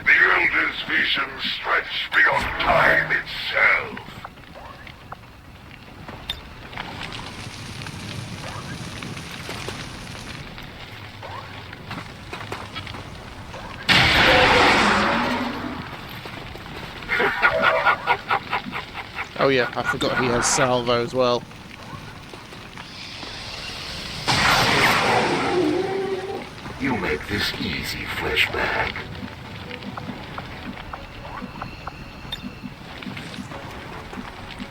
Speaker 4: The Elder's vision stretched beyond time itself.
Speaker 1: Oh yeah, I forgot he has salvo as well.
Speaker 4: You make this easy, fleshbag.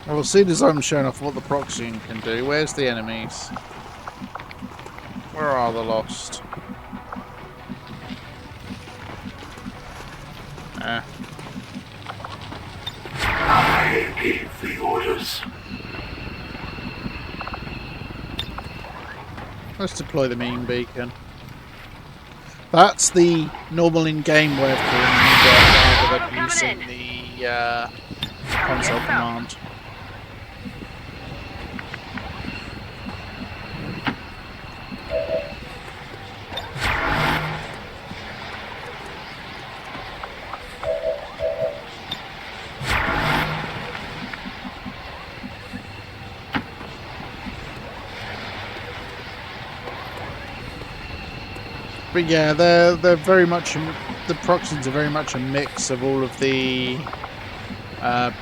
Speaker 1: Well, as soon as I'm showing off what the proxying can do, where's the enemies? Where are the lost?
Speaker 4: I gave the orders.
Speaker 1: Let's deploy the meme beacon. That's the normal in-game way of calling it, rather than using the console command. But yeah, they're very much the proxies are very much a mix of all of the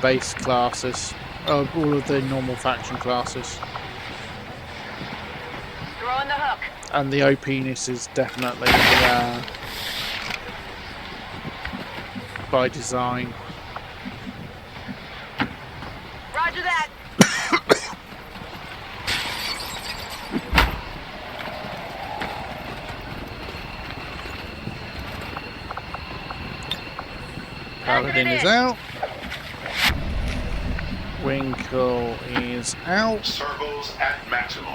Speaker 1: base classes. all of the normal faction classes.
Speaker 7: Throwing the hook.
Speaker 1: And the OP-ness is definitely by design.
Speaker 7: Roger that.
Speaker 1: Paladin is out. Winkle is out.
Speaker 8: Circles at maximum.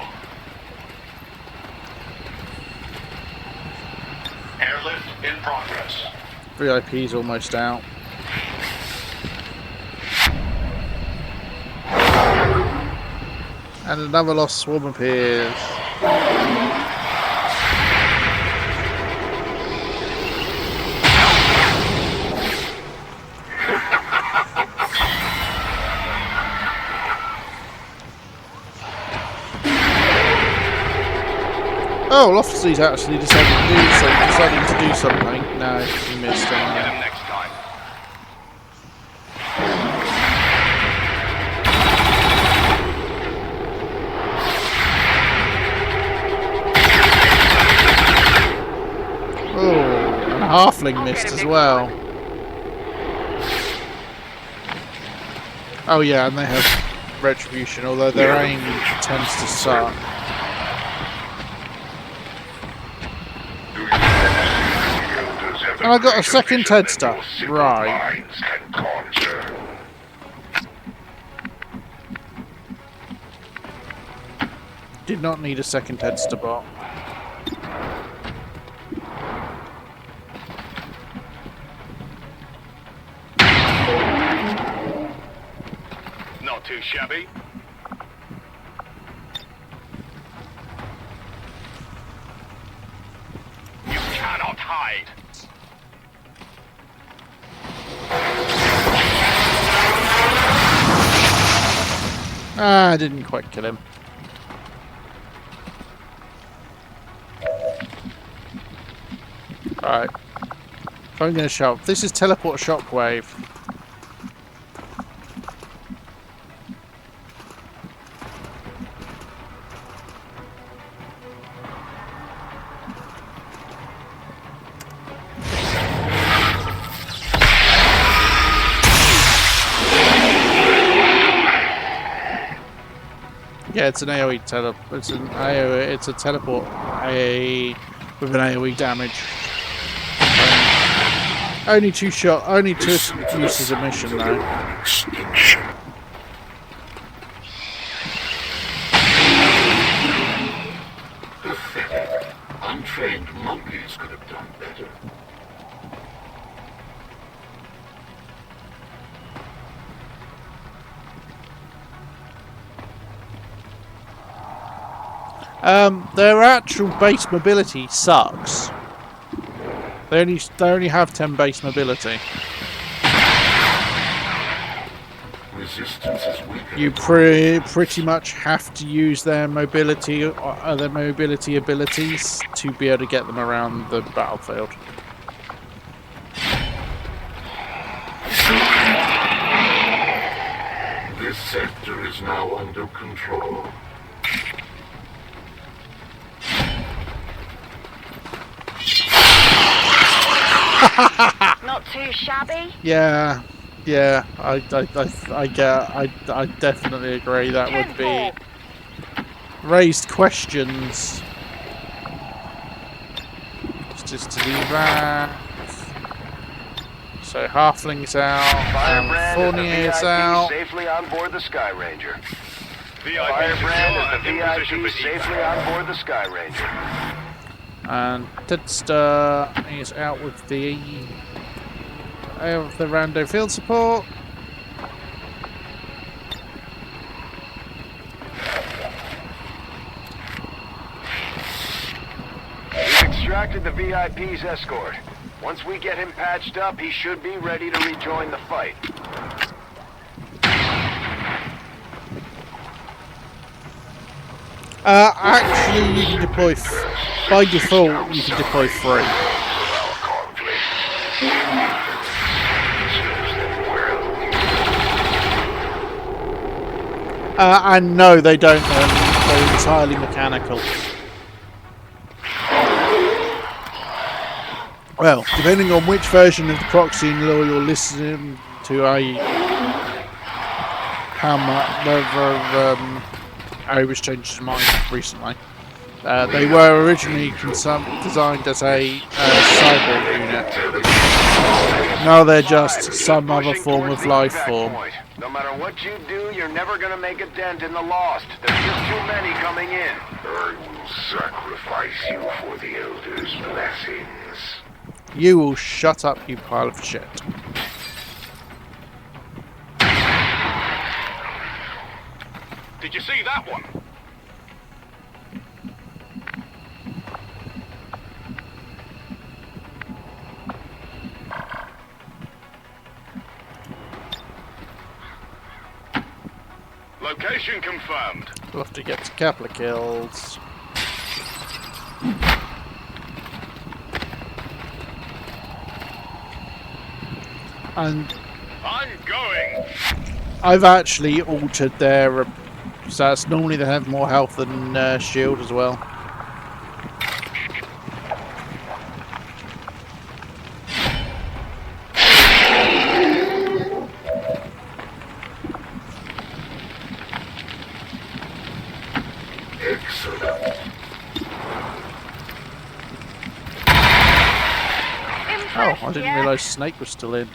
Speaker 8: Airlift in progress.
Speaker 1: VIP's almost out. And another lost swarm appears. Oh, Lofty's actually deciding to do something. No, he missed
Speaker 6: Get
Speaker 1: it.
Speaker 6: him next time.
Speaker 1: Oh, and a halfling missed as well. Oh yeah, and they have retribution, although their aim tends to suck. And I got a second Tedster. Right. Did not need a second Tedster bot.
Speaker 8: Not too shabby. You cannot hide.
Speaker 1: Ah, I didn't quite kill him. Alright. So I'm going to shout. This is teleport shockwave. Yeah, it's an AoE it's a teleport AoE with an AoE damage. Only two uses a mission though.
Speaker 8: Pathetic. Untrained monkeys could have done better.
Speaker 1: Their actual base mobility sucks. They only have 10 base mobility.
Speaker 8: Resistance is weak.
Speaker 1: You pretty much have to use their mobility abilities to be able to get them around the battlefield.
Speaker 8: This sector is now under control.
Speaker 7: Not too shabby.
Speaker 1: Yeah, I definitely agree. That would be raised questions. Just to do that. So Halfling's out, Fournier's out.
Speaker 2: Safely on board the Sky Ranger.
Speaker 8: VIP
Speaker 2: Firebrand
Speaker 8: secure
Speaker 2: is the
Speaker 8: and in position
Speaker 2: VIP
Speaker 8: for
Speaker 2: safely
Speaker 8: evac.
Speaker 2: on board the Sky Ranger.
Speaker 1: And Tedster is out with the rando field support.
Speaker 2: We've extracted the VIP's escort. Once we get him patched up, he should be ready to rejoin the fight.
Speaker 1: Actually, you can deploy by default. You can deploy 3. And no, they don't. They're entirely mechanical. Well, depending on which version of the proxy law you're listening to, how much whether Ovis changed his mind recently. They were originally designed as a cyborg unit. Now they're just some other form of life form.
Speaker 2: No matter what you do, you're never gonna make a dent in the Lost. There's just too many coming in.
Speaker 8: I will sacrifice you for the Elder's blessings.
Speaker 1: You will shut up, you pile of shit.
Speaker 2: Did you see that one? Location confirmed.
Speaker 1: We'll have to get a couple of kills. And
Speaker 2: I'm going.
Speaker 1: I've actually altered their stats. Normally they have more health than shield as well. Oh, I didn't realise Snake was still in.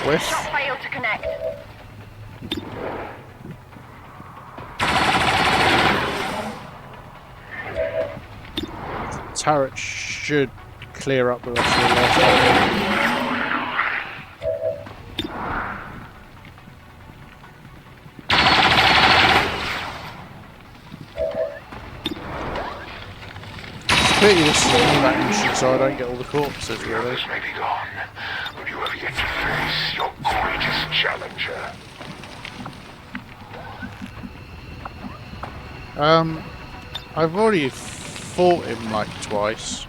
Speaker 1: Whiff.
Speaker 7: Shot failed to connect.
Speaker 1: Turret should clear up the rest of the last. Pity this is a combat mission, so I don't get all the corpses really.
Speaker 8: Others may be gone, but you have yet to face your greatest challenger.
Speaker 1: I've already fought him like twice.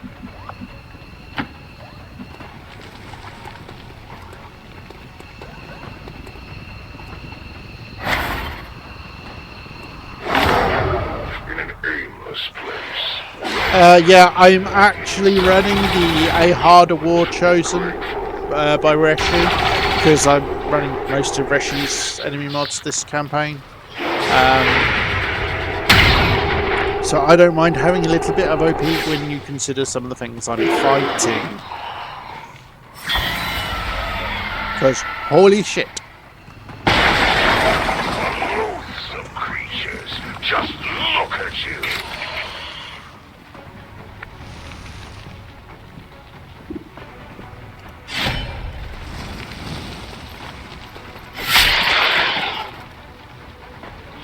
Speaker 8: In an aimless place.
Speaker 1: Yeah, I'm actually running A Harder War Chosen by Reshi, because I'm running most of Reshi's enemy mods this campaign. So I don't mind having a little bit of OP when you consider some of the things I'm fighting. Because, holy shit.
Speaker 8: Loathsome creatures, just look at you.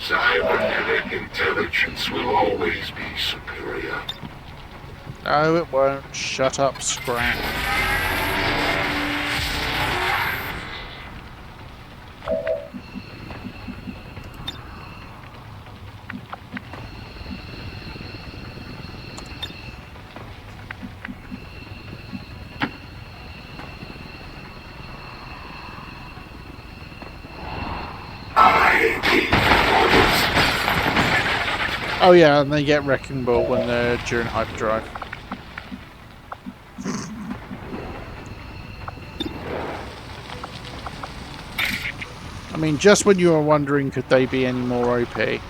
Speaker 8: Cybernetic intelligence will always be superior.
Speaker 1: No, it won't. Shut up, Scram. Oh yeah, and they get Wrecking Ball when they're during hyperdrive. I mean, just when you were wondering could they be any more OP.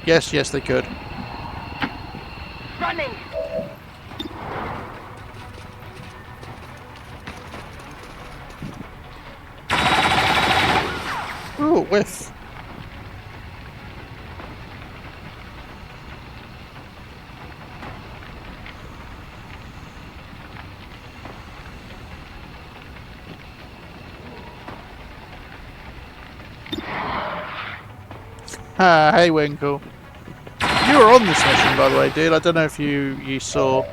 Speaker 1: Yes, they could.
Speaker 7: Running.
Speaker 1: Ooh, whiff. Ah, hey Winkle. You were on this mission, by the way, dude. I don't know if you saw.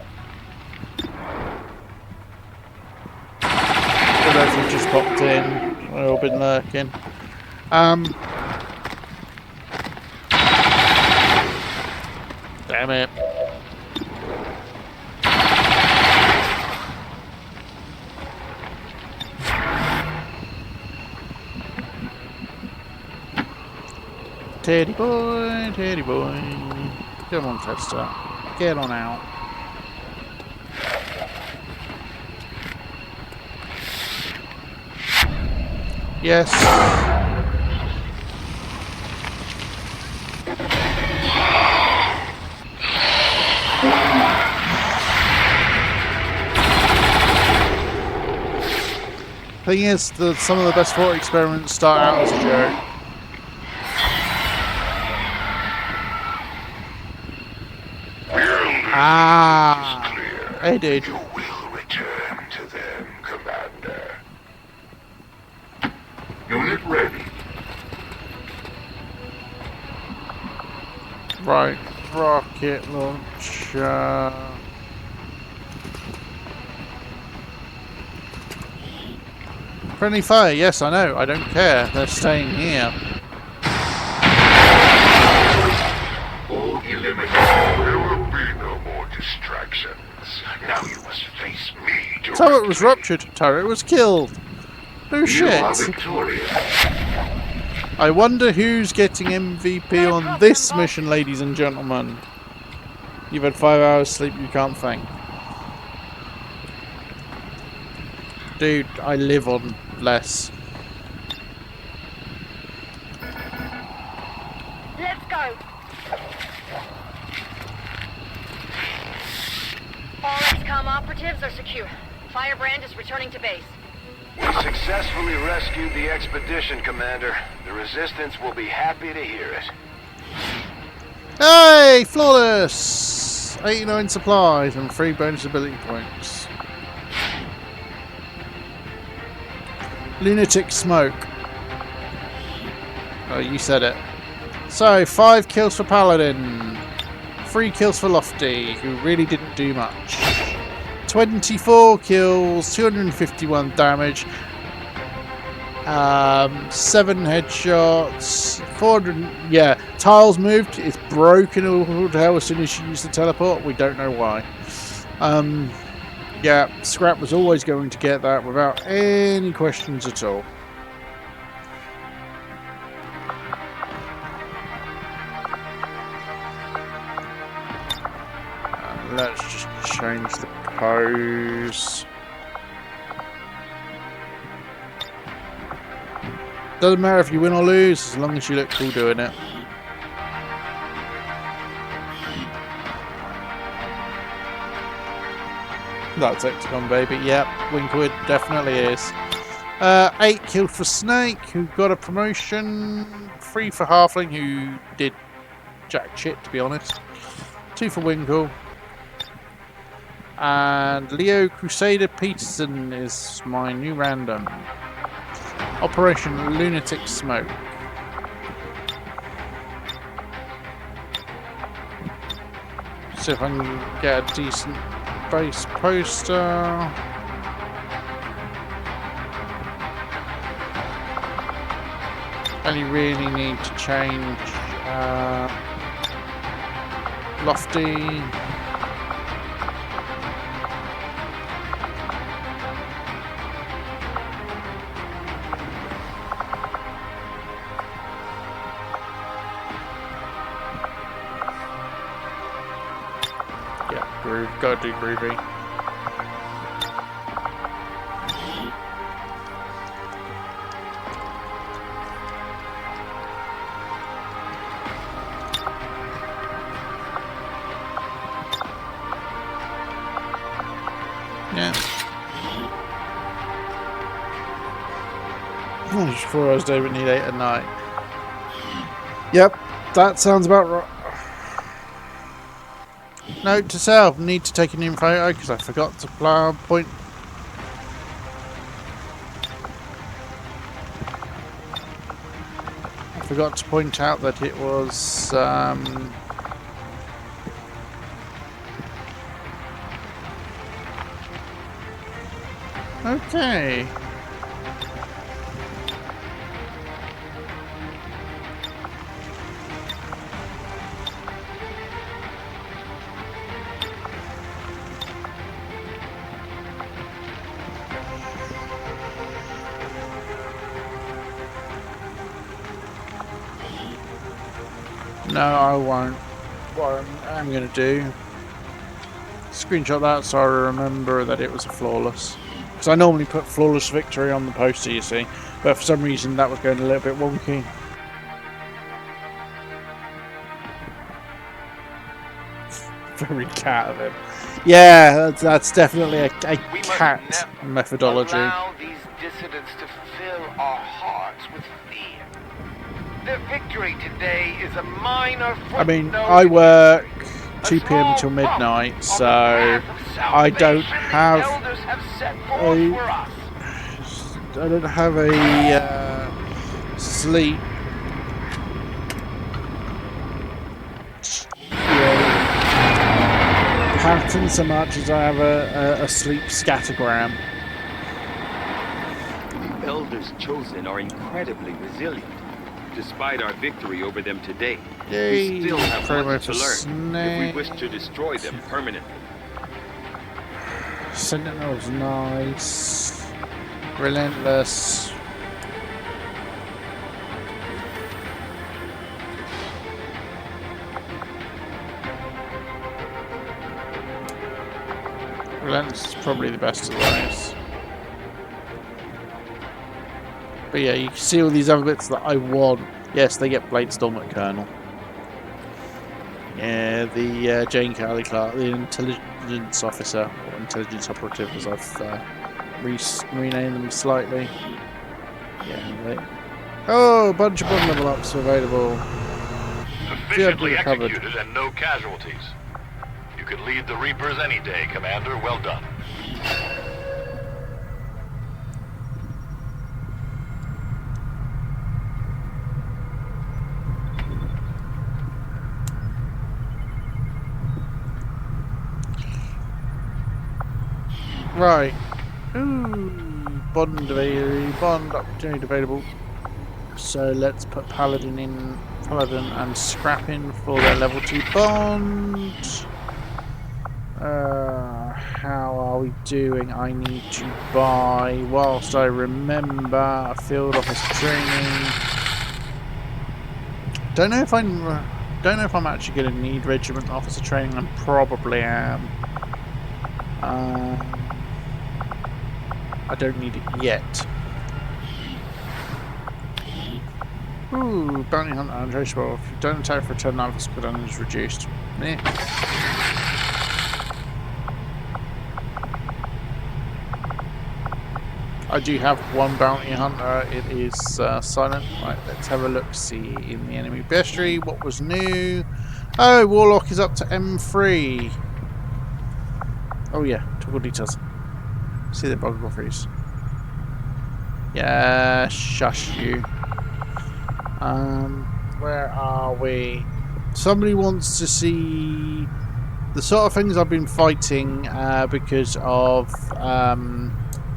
Speaker 1: I don't know if you just popped in or been lurking. Damn it. Teddy boy, Teddy boy. Come on, Tester. Get on out. Yes. Thing is that some of the best thought experiments start out as a joke. Ah, I did.
Speaker 2: You will return to them, Commander.
Speaker 8: Unit ready.
Speaker 1: Right, rocket launcher. Friendly fire, yes, I know. I don't care. They're staying here.
Speaker 8: All eliminated.
Speaker 2: There will be no more distractions. Now you must face me directly.
Speaker 1: Turret was ruptured. Turret was killed. No
Speaker 8: You are
Speaker 1: shit.
Speaker 8: victorious.
Speaker 1: I wonder who's getting MVP on this mission, ladies and gentlemen. You've had 5 hours sleep, you can't thank. Dude, I live on less.
Speaker 7: Let's go. All XCOM operatives are secure. Firebrand is returning to base.
Speaker 2: We successfully rescued the expedition, Commander. The Resistance will be happy to hear it.
Speaker 1: Hey, flawless! 89 supplies and 3 bonus ability points. Lunatic smoke. Oh, you said it. So, 5 kills for Paladin. 3 kills for Lofty, who really didn't do much. 24 kills, 251 damage. 7 headshots, 400. Yeah, tiles moved. It's broken all to hell as soon as you use the teleport. We don't know why. Yeah, Scrap was always going to get that without any questions at all. Let's just change the pose. Doesn't matter if you win or lose, as long as you look cool doing it. That's XCOM, baby. Yep, Winkwood definitely is. 8 killed for Snake, who got a promotion. 3 for Halfling, who did jack shit, to be honest. 2 for Winkle. And Leo Crusader Peterson is my new random. Operation Lunatic Smoke. See if I can get a decent base poster. Only really need to change Lofty. Yeah, groove. Gotta do groovy. Yeah. Oh, 4 hours a day, but need 8 at night. Yep, that sounds about right. Note to self, need to take a new photo because I forgot to point. I forgot to point out that it was okay. No, I won't. What I'm going to do, screenshot that so I remember that it was a flawless. Because I normally put flawless victory on the poster, you see. But for some reason that was going a little bit wonky. Very cat of him. Yeah, that's definitely a cat methodology.
Speaker 4: Allow these dissidents to fill our hearts with fear. Their victory today is a minor footnote.
Speaker 1: I mean, I work 2 p.m. till midnight, so I don't have a sleep pattern so much as I have a sleep scattergram.
Speaker 6: The elders chosen are incredibly resilient. Despite our victory over them today, we still have much to learn if we wish to destroy them permanently.
Speaker 1: Sentinel's nice. Relentless. Relentless is probably the best of those. But yeah, you can see all these other bits that I want. Yes, they get Bladestorm at Colonel. Yeah, the Jane Cowley Clark, the intelligence officer, or intelligence operative as I've renamed them slightly. Yeah, oh, a bunch of bomb level ups available.
Speaker 2: Efficiently executed and no casualties. You could lead the Reapers any day, Commander. Well done.
Speaker 1: Right. Ooh, bond opportunity available. So let's put Paladin and Scrap in for their level 2 bond. How are we doing? I need to buy, whilst I remember, a field officer training. Don't know if I'm actually going to need regiment officer training. I probably am. I don't need it yet. Ooh, bounty hunter and traceable. If you don't attack for a turn, life cooldown is reduced. Meh. I do have one bounty hunter. It is silent. Right, let's have a look. See in the enemy bestiary what was new. Oh, Warlock is up to M3. Oh yeah, total details. See the biographies. Yeah, shush you. Where are we? Somebody wants to see the sort of things I've been fighting because of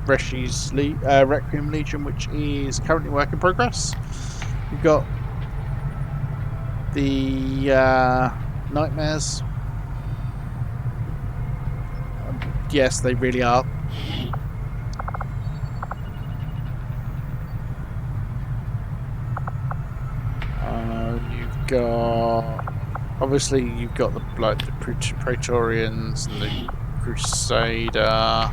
Speaker 1: Reshi's Requiem Legion, which is currently work in progress. We've got the nightmares. Yes, they really are. You've got, obviously, you've got the Praetorians and the Crusader.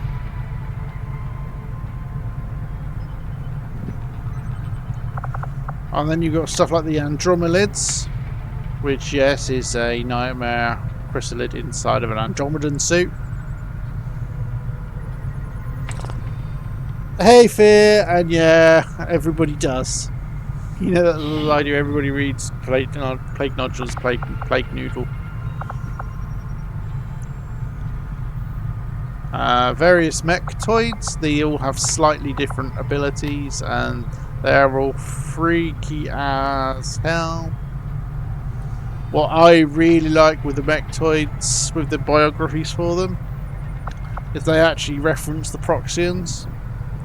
Speaker 1: And then you've got stuff like the Andromelids, which, yes, is a nightmare chrysalid inside of an Andromedan suit. Hey, Fear, and yeah, everybody does. You know that little idea everybody reads Plague Nodules, Plague Noodle. Various mechtoids, they all have slightly different abilities, and they're all freaky as hell. What I really like with the mechtoids, with the biographies for them, is they actually reference the Proxians.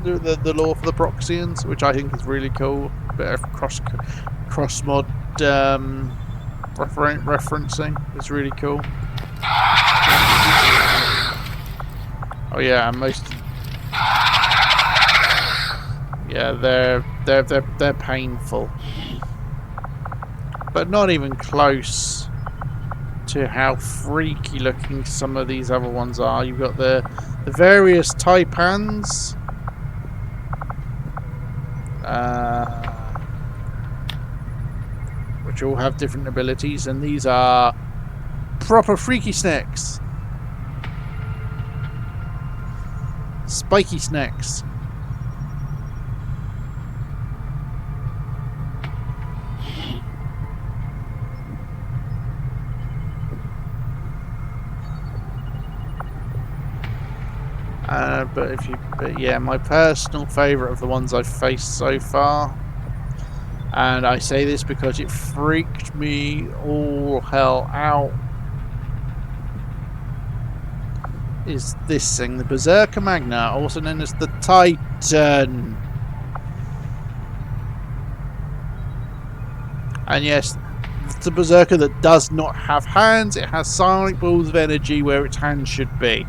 Speaker 1: The lore for the Proxians, which I think is really cool. A bit of cross mod referencing is really cool. Oh yeah, and most, yeah, they're painful. but not even close to how freaky looking some of these other ones are. You've got the various taipans, which all have different abilities, and these are proper freaky snakes. Spiky snakes. But yeah, my personal favourite of the ones I've faced so far, and I say this because it freaked me all hell out, is this thing, the Berserker Magna, also known as the Titan. And yes, it's a Berserker that does not have hands. It has psionic balls of energy where its hands should be.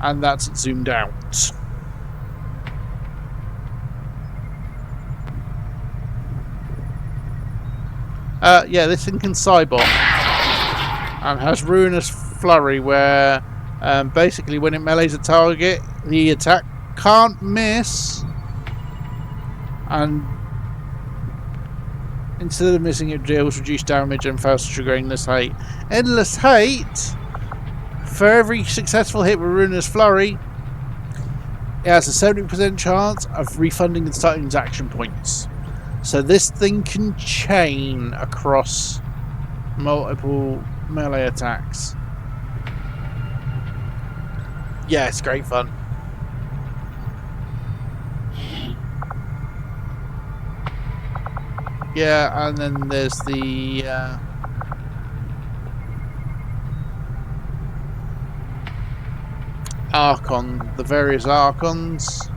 Speaker 1: And that's zoomed out. Yeah, this thing can Cybot and has Ruinous Flurry, where basically when it melees a target, the attack can't miss, and instead of missing, it deals reduced damage and fails to trigger Endless Hate. Endless Hate, for every successful hit with Ruinous Flurry, it has a 70% chance of refunding the Titan's action points. So this thing can chain across multiple melee attacks. Yeah, it's great fun. Yeah, and then there's the Archon, the various Archons.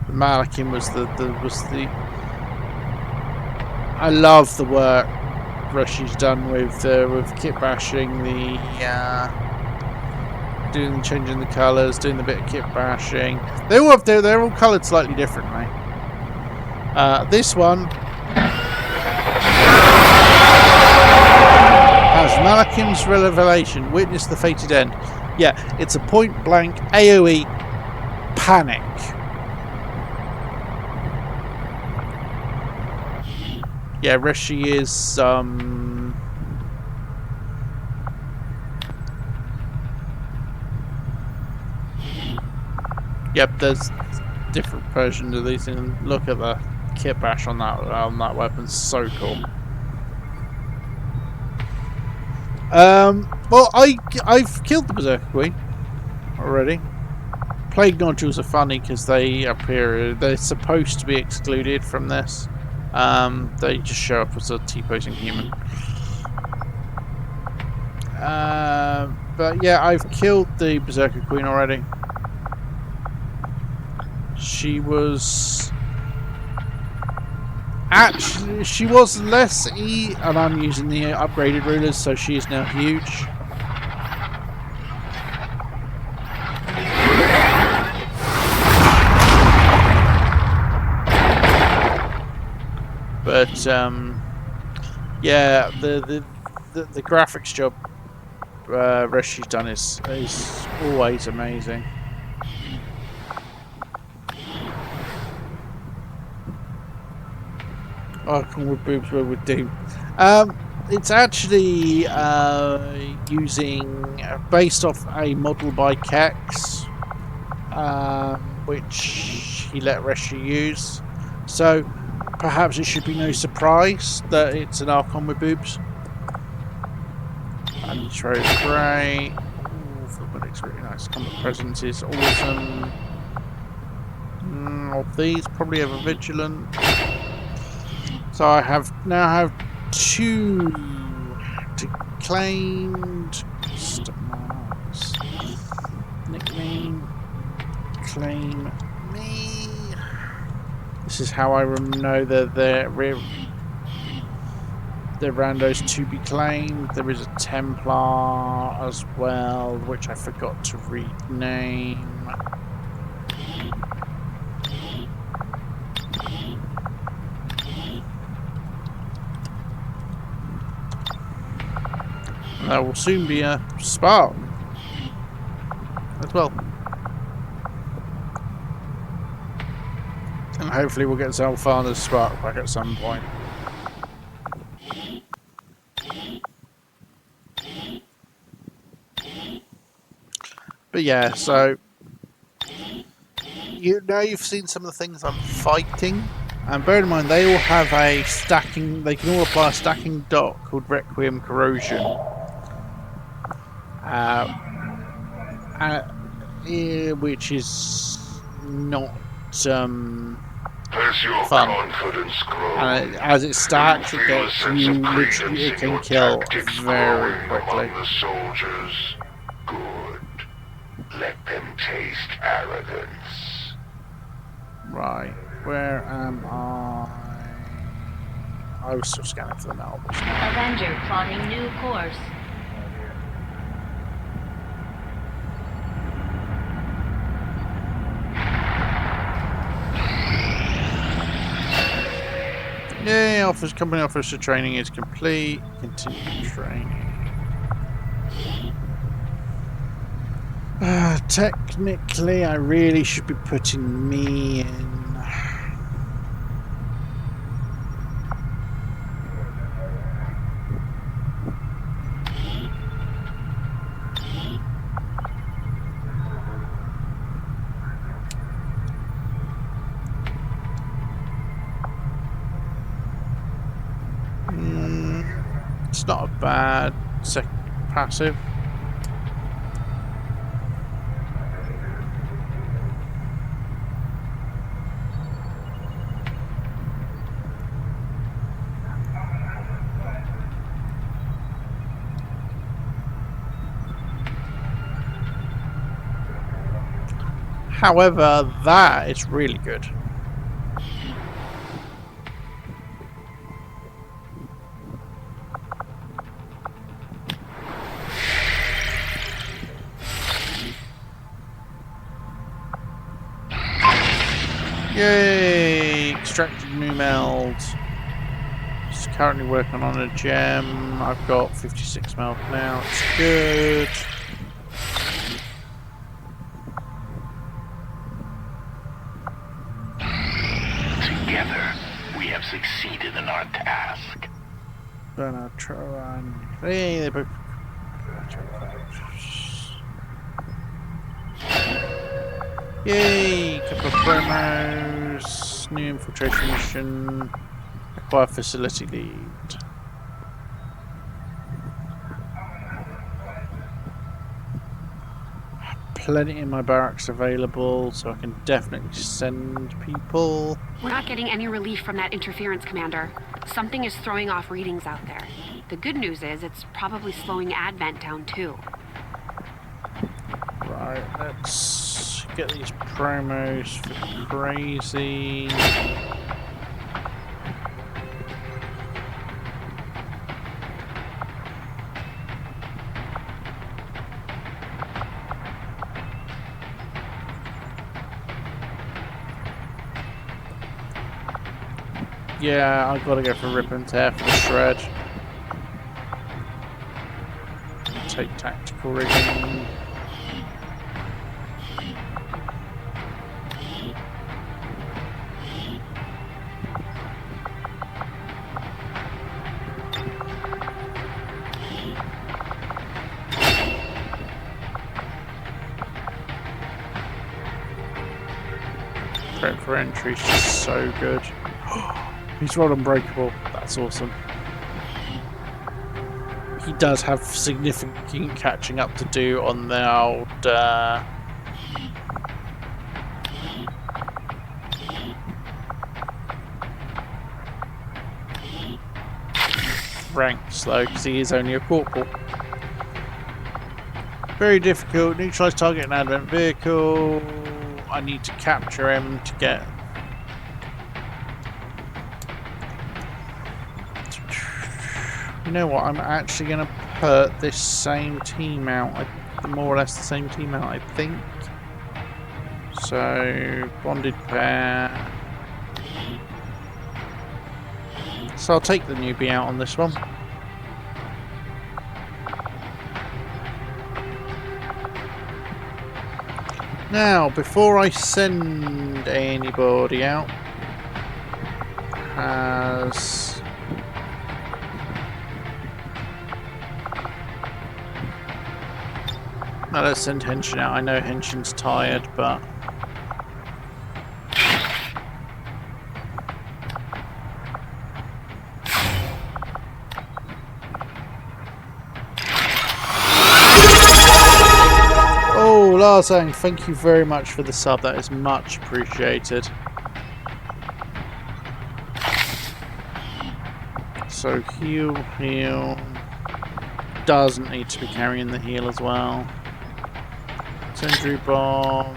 Speaker 1: The Malakim was the I love the work Rushy's done with kit bashing, changing the colours, doing the bit of kit bashing. They're all coloured slightly differently. This one has Malakim's Revelation, Witness the Fated End. Yeah, it's a point blank AoE panic. Yeah, Rishi is yep, there's different versions of these things. Look at the kit bash on that weapon, so cool. Well, I've killed the Berserker Queen already. Plague nodules are funny because they're supposed to be excluded from this. They just show up as a T-posing human. But yeah, I've killed the Berserker Queen already. She was less E, and I'm using the upgraded rulers, so she is now huge. But yeah, the graphics job Rishi's done is always amazing. Archon with boobs were with Doom. It's actually based off a model by Kex, which he let Rishi use. So perhaps it should be no surprise that it's an Archon with boobs. And Nitro is great. Footballic's really nice. Combat Presence is awesome. Of these, probably have a Vigilant. So I now have 2 declaimed customers. Nickname, claim me. This is how I know that they're randos to be claimed. There is a Templar as well, which I forgot to rename. there will soon be a spark as well. And hopefully we'll get Zalfana's spark back at some point. But yeah, so you've seen some of the things I'm fighting, and bear in mind they all have a stacking. They can all apply a stacking dock called Requiem Corrosion, which is not
Speaker 8: As your
Speaker 1: fun.
Speaker 8: confidence grows,
Speaker 1: As it stacks,
Speaker 8: you feel a sense of credence
Speaker 1: it
Speaker 8: in
Speaker 1: can
Speaker 8: your
Speaker 1: kill
Speaker 8: tactics
Speaker 1: very
Speaker 8: growing
Speaker 1: quickly.
Speaker 8: among the soldiers. Good. Let them taste arrogance.
Speaker 1: Right, where am I? I was still scanning for the map.
Speaker 3: Avenger plotting new course.
Speaker 1: Yay, company officer training is complete. Continue training. Technically, I really should be putting me in. It's not a bad passive. However, that is really good. Yay! Extracted new meld. Just currently working on a gem. I've got 56 meld now. It's good.
Speaker 8: Together, we have succeeded in our task.
Speaker 1: But I'll try and... Hey, they both... Yay! Couple of promos. New infiltration mission. Acquire facility lead. Plenty in my barracks available, so I can definitely send people.
Speaker 9: We're not getting any relief from that interference, Commander. Something is throwing off readings out there. The good news is it's probably slowing Advent down too.
Speaker 1: Right, let's get these promos for crazy. Yeah, I've got to go for rip and tear for the shred. Take tactical rigging. Prep for entry is just so good. He's rolled unbreakable. That's awesome. He does have significant catching up to do on the old ranks though, because he is only a corporal. Very difficult. Neutralize target and advent vehicle. I need to capture him to get... You know what, I'm actually going to put this same team out, more or less the same team out, I think. So, bonded pair. So I'll take the newbie out on this one. Now, before I send anybody out, has now let's send Henshin out. I know Henshin's tired, but oh, Larzang, thank you very much for the sub. That is much appreciated. So heal. Doesn't need to be carrying the heal as well. Sentry bomb.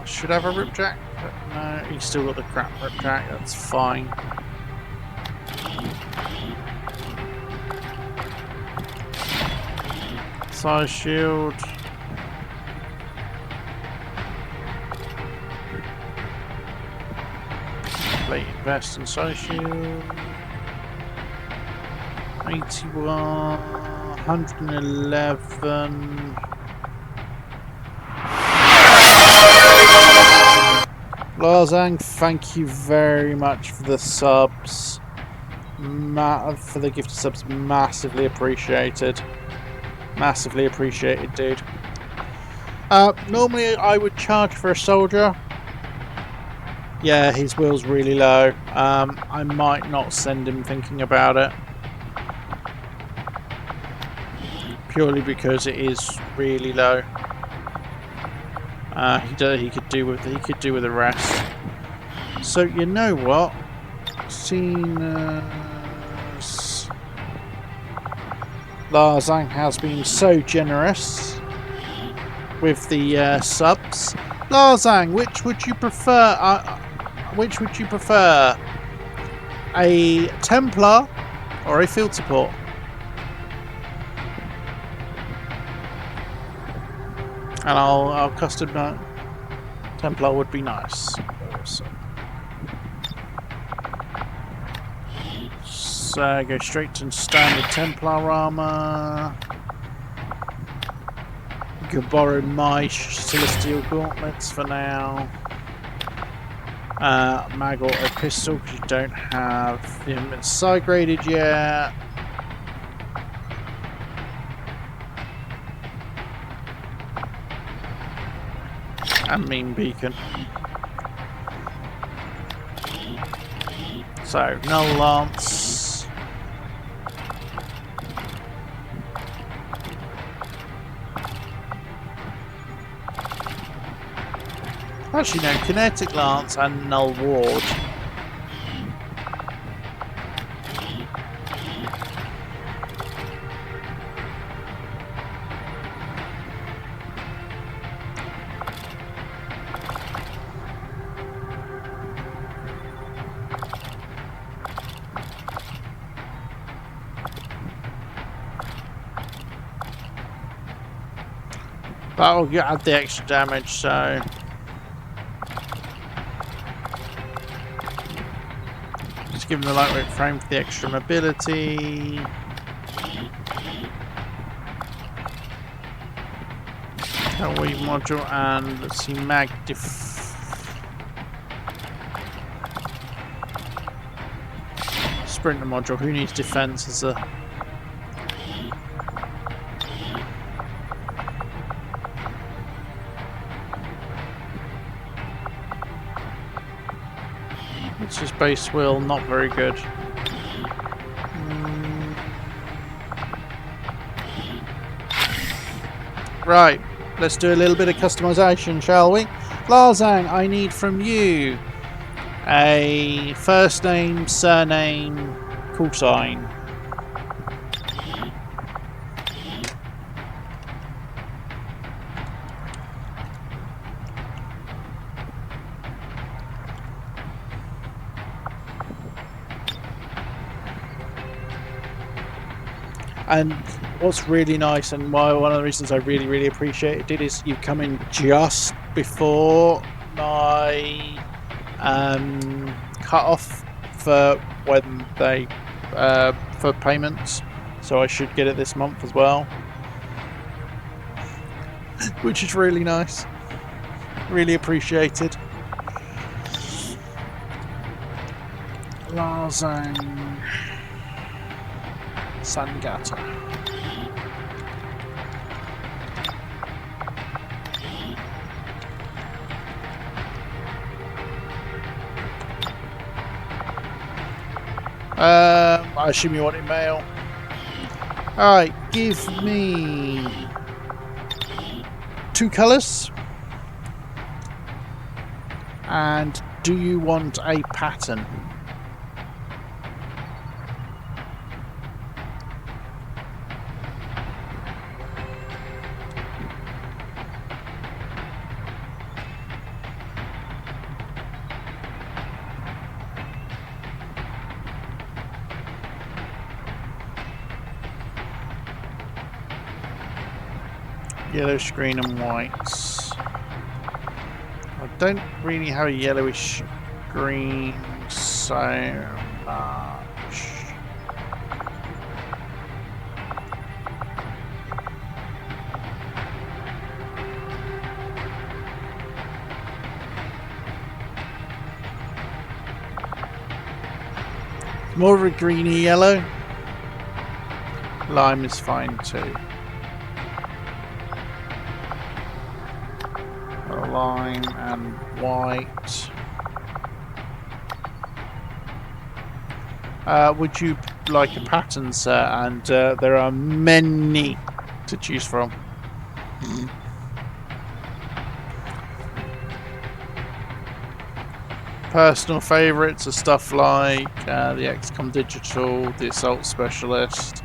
Speaker 1: Should have a ripjack, but no, he's still got the crap ripjack. That's fine. Size shield. Vest and size shield. 81, 111. Larzang, thank you very much for the subs. For the gifted subs, massively appreciated. Massively appreciated, dude. Normally I would charge for a soldier. Yeah, his will's really low. I might not send him thinking about it. Purely because it is really low. He could do with the rest. So you know what? Larzang has been so generous with the subs. Larzang, which would you prefer? A Templar or a field support? And I'll custom Templar would be nice. So go straight to standard Templar armor. You can borrow my Celestial Gauntlets for now. Mag Auto Pistol, because you don't have him side graded yet. And Mean Beacon. So, Null Lance. Actually, no, Kinetic Lance and Null Ward. That'll add the extra damage, so... Just give him the lightweight frame for the extra mobility. Weave module and let's see, mag sprinter module. Who needs defense as a... It's just base will, not very good. Right, let's do a little bit of customization, shall we? Larzang, I need from you a first name, surname, call sign. And what's really nice, and one of the reasons I really appreciate it, is you come in just before my cut off for when they for payments, so I should get it this month as well, which is really nice. Really appreciated. Larzang Sangata. I assume you want it mail. Alright, give me 2 colours. And do you want a pattern? Yellow screen and whites. I don't really have a yellowish screen so much. More of a greeny yellow. Lime is fine too. Lime and white. Would you like a pattern, sir? And there are many to choose from. Personal favourites are stuff like the XCOM Digital, the Assault Specialist.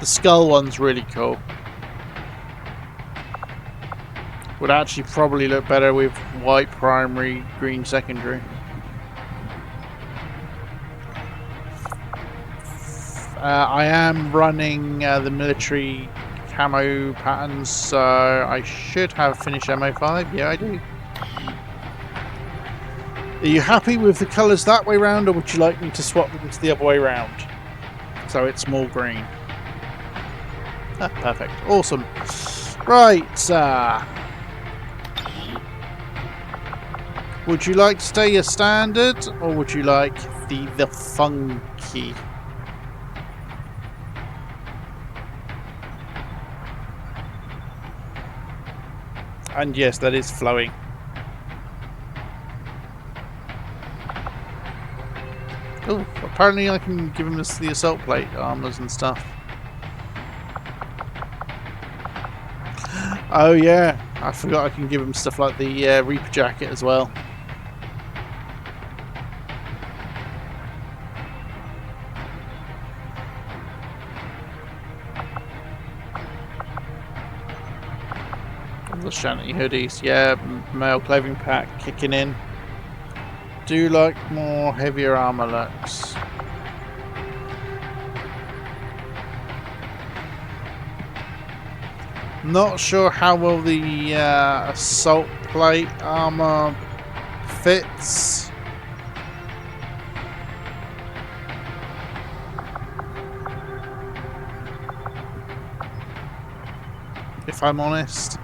Speaker 1: The Skull one's really cool. Would actually probably look better with white primary, green secondary. I am running the military camo patterns, so I should have finished MO5. Yeah, I do. Are you happy with the colours that way round, or would you like me to swap them to the other way round? So it's more green. Ah, perfect. Awesome. Right. Would you like to stay your standard, or would you like the funky? And yes, that is flowing. Oh, apparently I can give him the assault plate armors and stuff. Oh yeah, I forgot I can give him stuff like the Reaper jacket as well. The shanty hoodies, yeah, male clothing pack kicking in. Do like more heavier armor looks. Not sure how well the assault plate armor fits. If I'm honest.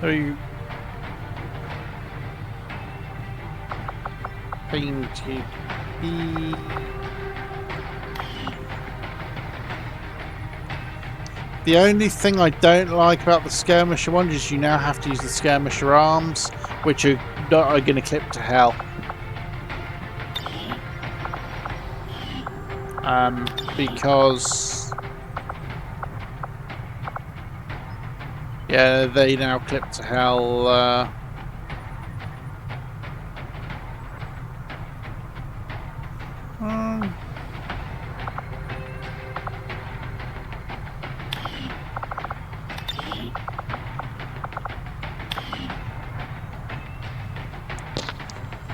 Speaker 1: Are you painted? The only thing I don't like about the skirmisher one is you now have to use the skirmisher arms, which are going to clip to hell. Because yeah, they now clip to hell.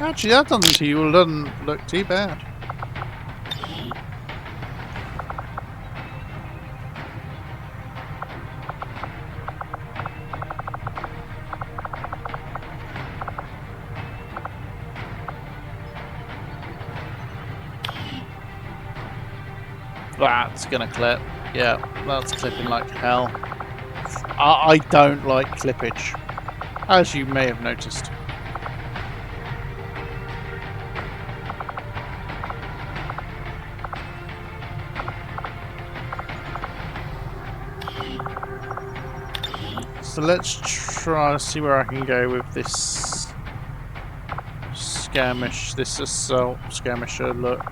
Speaker 1: Actually, that doesn't look too bad. That's gonna clip. Yeah, that's clipping like hell. I don't like clippage, as you may have noticed. So let's try to see where I can go with this skirmish, this assault skirmisher look.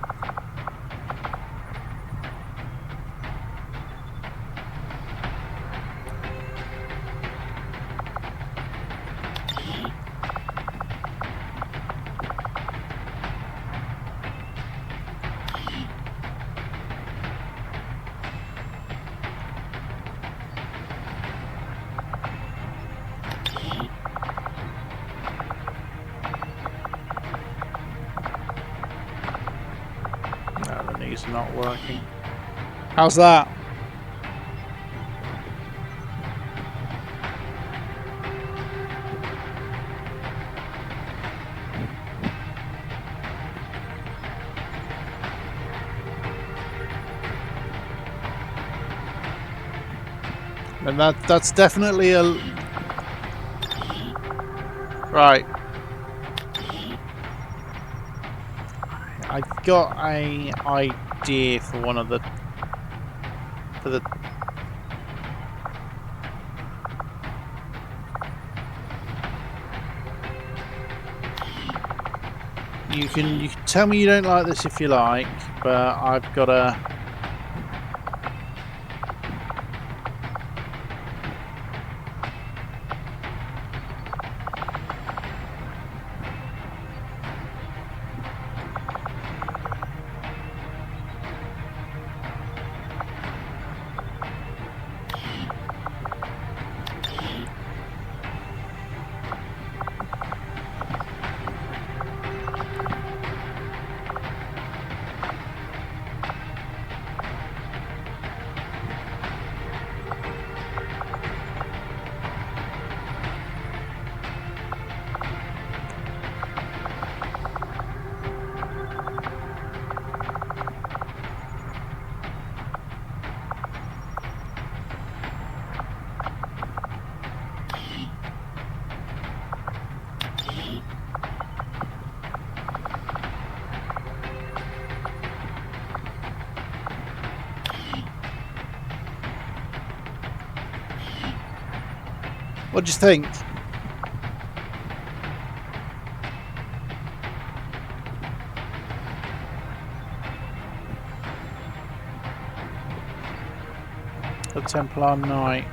Speaker 1: No, the knees are not working. How's that? And that's definitely a... Right. I've got an idea for one of the... You can tell me you don't like this if you like, but I've got a... What do you think? The Templar Knight.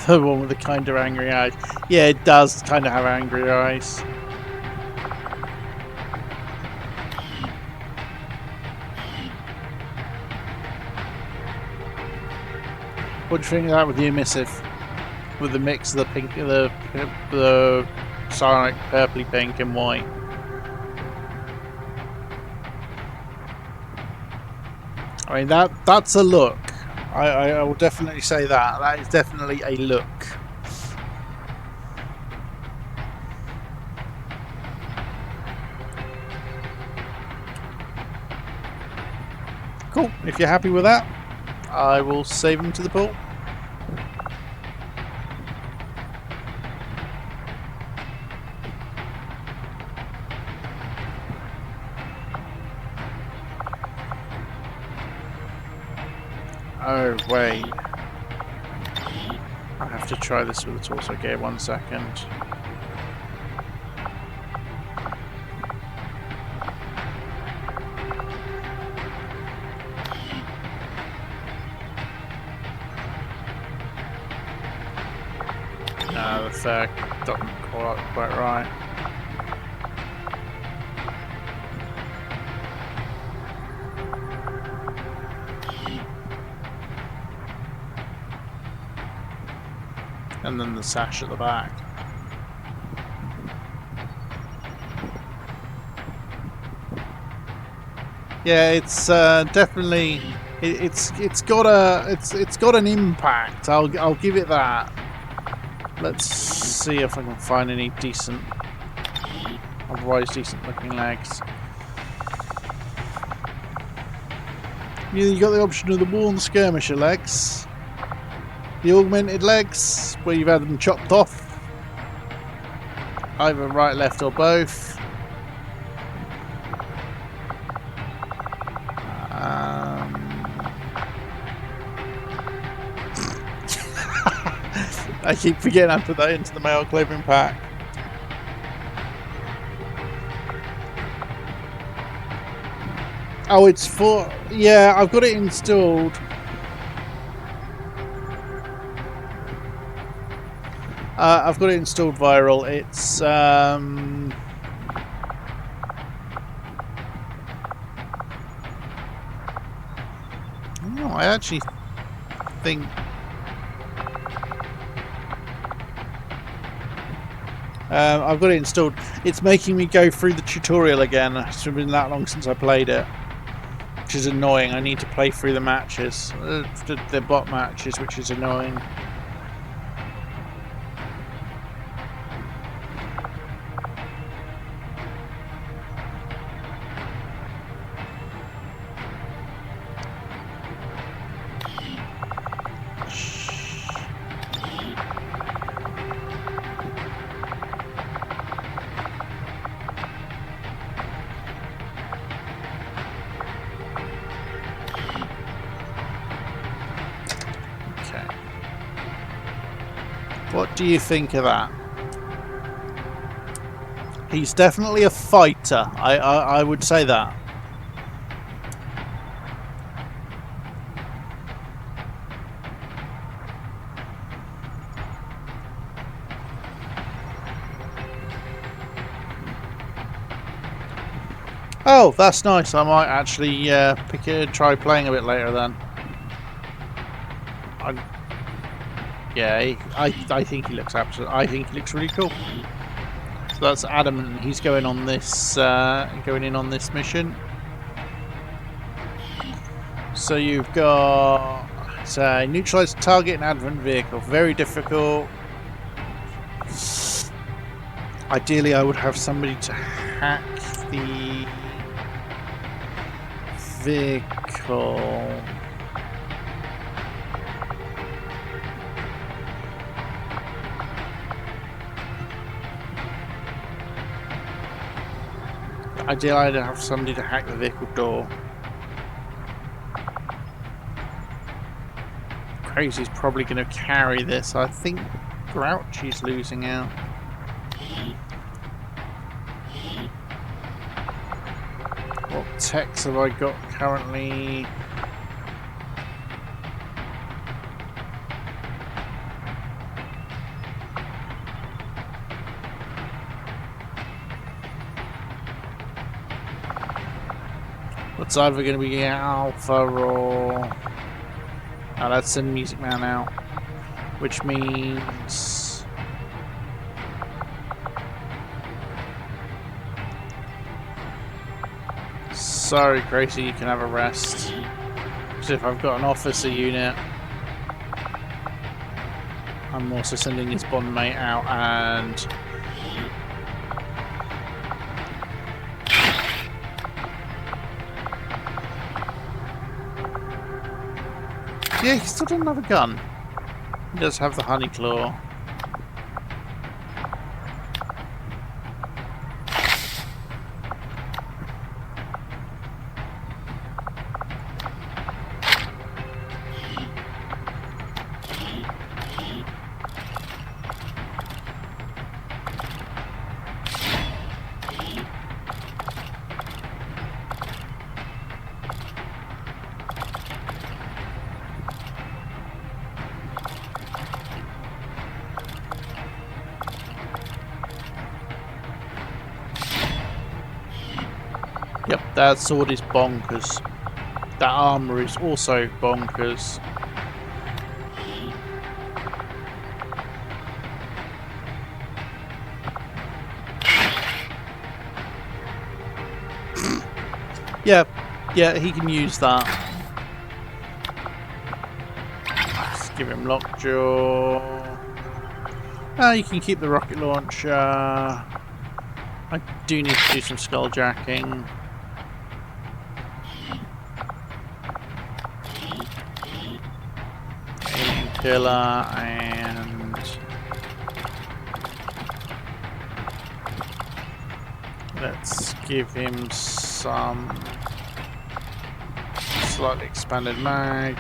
Speaker 1: The one with the kind of angry eyes. Yeah, it does kind of have angry eyes. What do you think of that with the emissive? With the mix of the pink, the sonic purpley pink and white. I mean that's a look. I will definitely say that. That is definitely a look. Cool. If you're happy with that, I will save them to the pool. Oh, wait. I have to try this with the torso gear, 1 second. The third doesn't quite right. And then the sash at the back. Yeah, it's definitely it's got an impact. I'll give it that. Let's see if I can find any decent, otherwise decent looking legs. You got the option of the worn skirmisher legs, the augmented legs, where you've had them chopped off, either right, left, or both. I keep forgetting I put that into the male clothing pack. Oh, it's for... Yeah, I've got it installed. I've got it installed viral. It's... No, I actually think... I've got it installed. It's making me go through the tutorial again. It's been that long since I played it, which is annoying. I need to play through the matches, the bot matches, which is annoying. What do you think of that? He's definitely a fighter. I would say that. Oh, that's nice. I might actually try playing a bit later then. Yeah, I think he looks absolutely. I think he looks really cool. So that's Adam, and he's going on this, going in on this mission. So you've got neutralize target and advent vehicle. Very difficult. Ideally, I would have somebody to hack the vehicle. Ideally, I'd have somebody to hack the vehicle door. Crazy's probably going to carry this. I think Grouchy's losing out. What techs have I got currently? It's either going to be Alpha or... Oh, let's send Music Man out. Which means... Sorry, Gracie, you can have a rest. Because if I've got an officer unit... I'm also sending his bond mate out and... Yeah, he still doesn't have a gun. He does have the honey claw. That sword is bonkers. That armor is also bonkers. Yeah, he can use that. Let's give him lockjaw. You can keep the rocket launcher. I do need to do some skulljacking. Alien killer and let's give him some slightly expanded mag.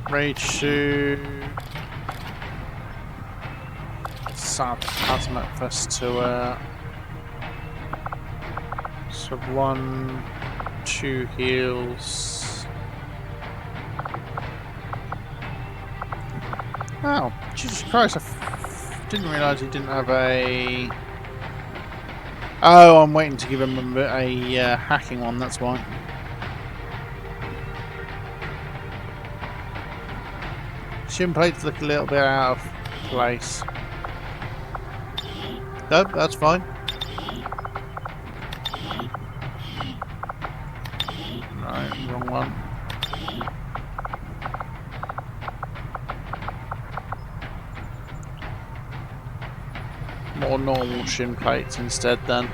Speaker 1: Rage suit. Hazmat vest to so 1, 2 heals. Oh, Jesus Christ, I didn't realise he didn't have a... Oh, I'm waiting to give him a hacking one, that's why. Shin plates look a little bit out of place. No, that's fine. No, wrong one. More normal shin plates instead then.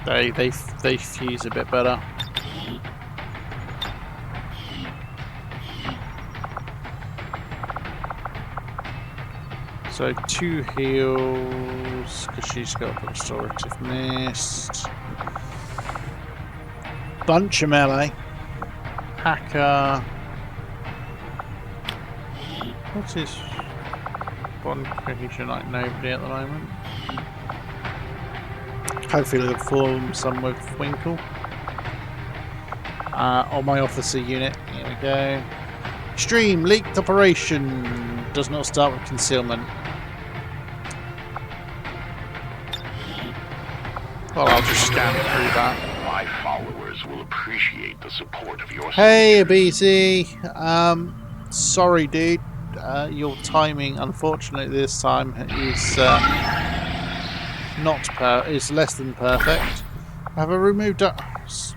Speaker 1: They fuse a bit better. So 2 heals, because she's got a restorative mist. Bunch of melee. Hacker. What's his bond cohesion like nobody at the moment? Hopefully he'll form some with Winkle. On my officer unit, here we go. Extreme leaked operation does not start with concealment. Well, I'll just scan through that.
Speaker 8: My followers will appreciate the support of your
Speaker 1: Hey, BC. Sorry, dude. Your timing, unfortunately, this time is is less than perfect. Have I removed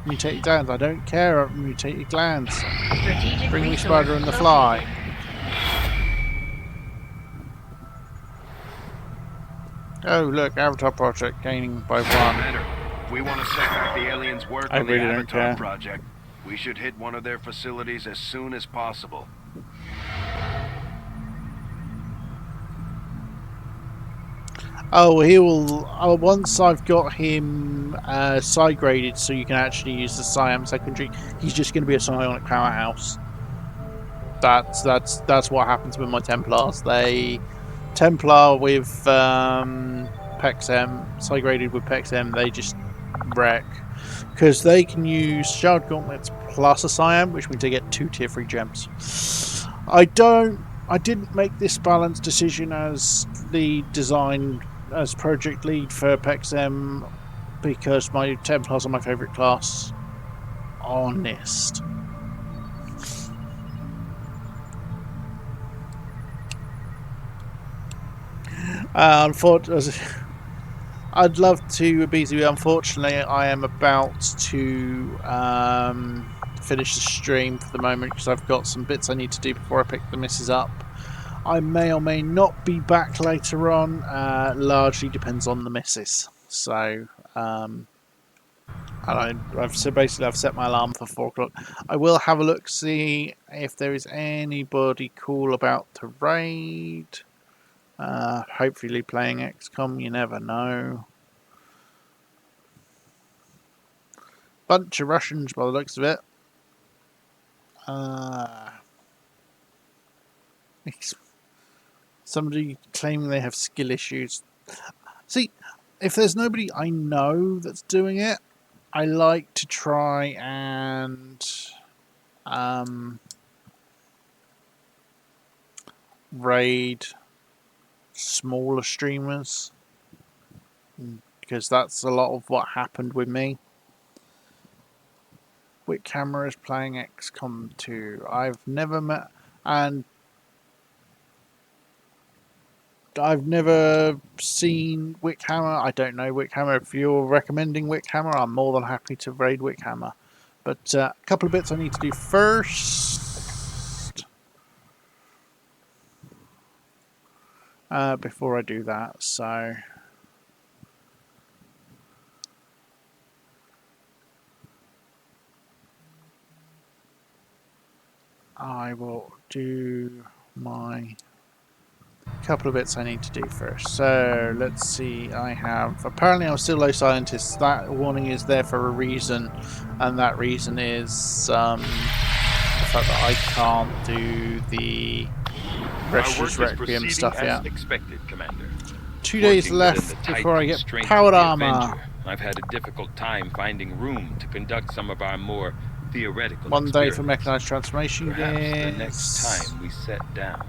Speaker 1: mutated glands? I don't care. I've mutated glands.
Speaker 3: Strategic
Speaker 1: Bring me
Speaker 3: resource
Speaker 1: Spider and the
Speaker 3: located.
Speaker 1: Fly. Oh, look, Avatar Project gaining by 1.
Speaker 10: Commander, if we want to set back the aliens' work
Speaker 1: I
Speaker 10: on
Speaker 1: really
Speaker 10: the
Speaker 1: don't
Speaker 10: Avatar
Speaker 1: care.
Speaker 10: project, we should hit one of their facilities as soon as possible.
Speaker 1: Oh, he will. Oh, once I've got him side graded, so you can actually use the Siam secondary. He's just going to be a psionic powerhouse. That's what happens with my Templars. They Templar with PEX-M, side graded with PEX-M. They just wreck because they can use Shard Gauntlets plus a Siam, which means they get 2 tier 3 gems. I didn't make this balanced decision as the design. As project lead for PEX-M because my Templars are my favourite class. Honest. Unfortunately, I'd love to be. Unfortunately, I am about to finish the stream for the moment because I've got some bits I need to do before I pick the missus up. I may or may not be back later on. Largely depends on the missus. So, I've set my alarm for 4 o'clock. I will have a look, see if there is anybody cool about to raid. Hopefully playing XCOM. You never know. Bunch of Russians by the looks of it. Somebody claiming they have skill issues. See, if there's nobody I know that's doing it, I like to try and raid smaller streamers. because that's a lot of what happened with me. Which camera is playing XCOM 2? I've never met, and I've never seen Wickhammer. I don't know Wickhammer. If you're recommending Wickhammer, I'm more than happy to raid Wickhammer. But a couple of bits I need to do first before I do that. So I will do my couple of bits I need to do first. So let's see, apparently I'm still low scientist. That warning is there for a reason, and that reason is the fact that I can't do the Rescue's Requiem stuff yet.
Speaker 6: Expected, Commander.
Speaker 1: 2 days left before I get powered armor.
Speaker 6: I've had a difficult time finding room to conduct some of our more theoretical
Speaker 1: 1 day for mechanized transformation.
Speaker 6: Perhaps the next time we set down.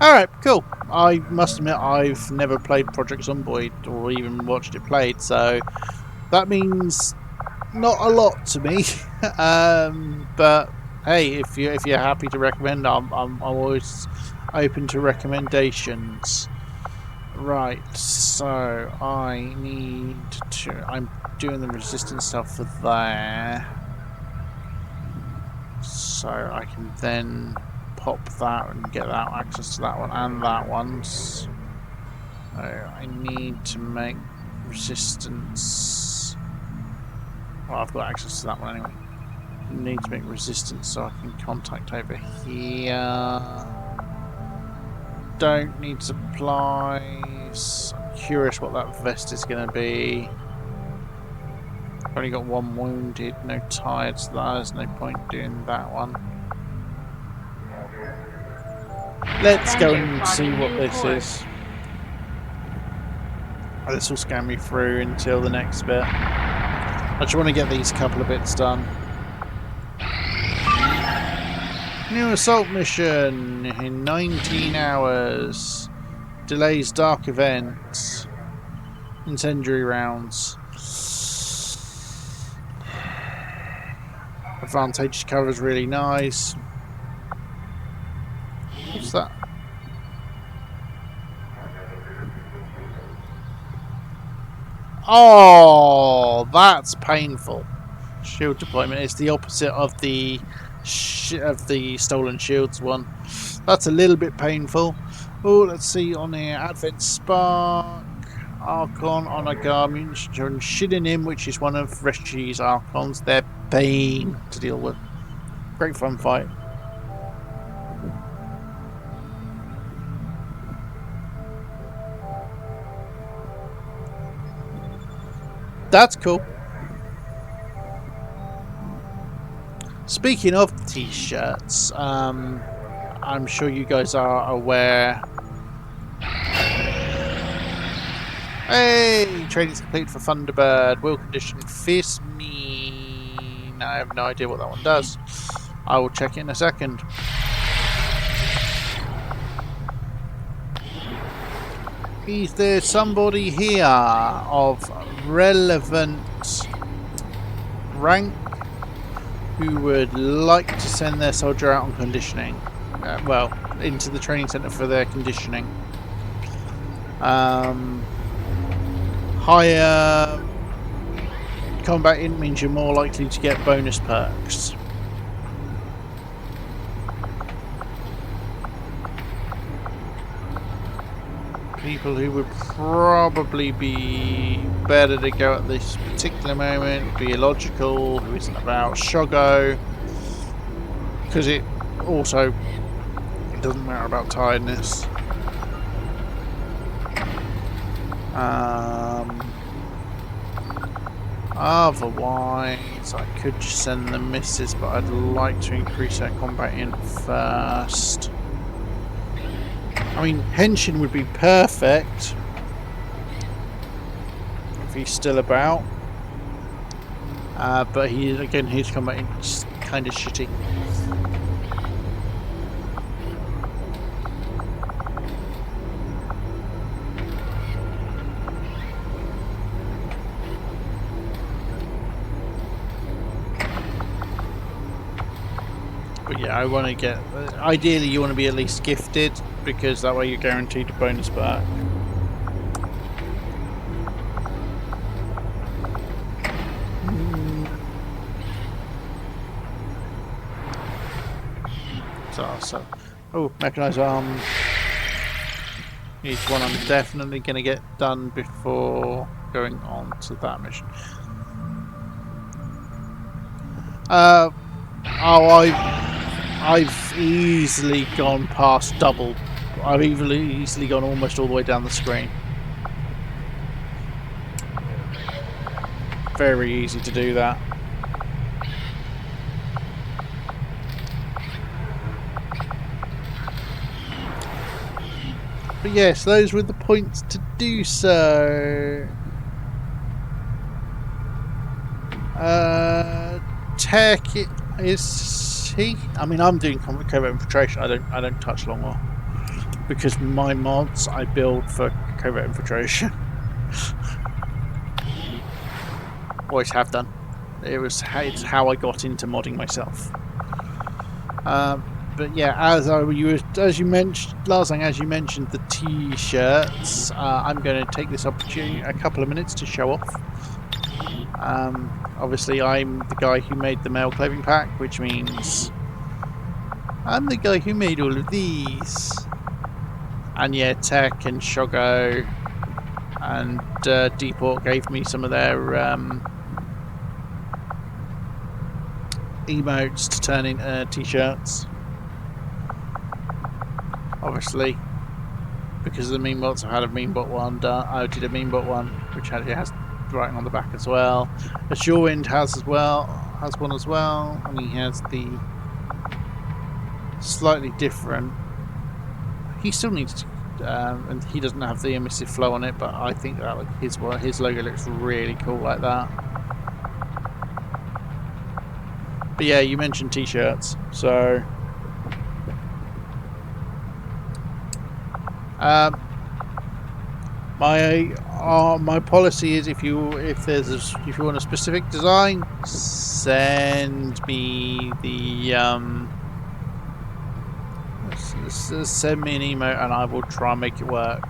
Speaker 1: Alright, cool. I must admit I've never played Project Zomboid or even watched it played, so that means not a lot to me. But hey, if you're happy to recommend, I'm always open to recommendations. Right, so I'm doing the resistance stuff for there, so I can then pop that and get that access to that one and that one. So I need to make resistance. Well, I've got access to that one anyway. I need to make resistance so I can contact over here. Don't need supplies. I'm curious what that vest is going to be. I've only got one wounded, no tired, so there's no point doing that one. Let's go and see what this is. This will scan me through until the next bit. I just want to get these couple of bits done. New assault mission in 19 hours. Delays dark events. Incendiary rounds. Advantage cover is really nice. What's that? Oh, that's painful. Shield deployment is the opposite of the stolen shields one. That's a little bit painful. Oh, let's see on here. Advent Spark, Archon, Honor Guard, Mutant Shidonim, which is one of Rescue's Archons. They're pain to deal with. Great fun fight. That's cool. Speaking of t-shirts, I'm sure you guys are aware. Hey, training's complete for Thunderbird. Wheel condition Fierce Mean. I have no idea what that one does. I will check it in a second. Is there somebody here of relevant rank who would like to send their soldier out on conditioning? Well, into the training centre for their conditioning. Higher combat int means you're more likely to get bonus perks. People who would probably be better to go at this particular moment would be Illogical, who isn't about Shogo, because it doesn't matter about tiredness. Otherwise, I could just send the misses, but I'd like to increase our combat int first. I mean, Henshin would be perfect if he's still about, but his combat is kind of shitty. But yeah, I want to get... ideally, you want to be at least gifted, because that way you're guaranteed a bonus back. So... oh, mechanised arm. Each one I'm definitely going to get done before going on to that mission. I've easily gone past double. I've easily gone almost all the way down the screen. Very easy to do that. But yes, those were the points to do so. Tech is he? I mean, I'm doing covert infiltration. I don't touch long because my mods I build for covert infiltration. Always have done. It's how I got into modding myself. But yeah, as you mentioned, Larzang, as you mentioned, the T-shirts. I'm going to take this opportunity, a couple of minutes, to show off. Obviously, I'm the guy who made the male clothing pack, which means I'm the guy who made all of these. And yeah, Tech and Shogo and Deeport gave me some of their emotes to turn into T-shirts. Obviously, because of the meme bots, I had a meme bot one done. I did a meme bot one, which has writing on the back as well. Assurewind has one as well, and he has the slightly different. He still needs to, and he doesn't have the emissive flow on it, but I think that his logo looks really cool like that. But yeah, you mentioned T-shirts, so. My policy is if you want a specific design, send me the send me an email and I will try and make it work.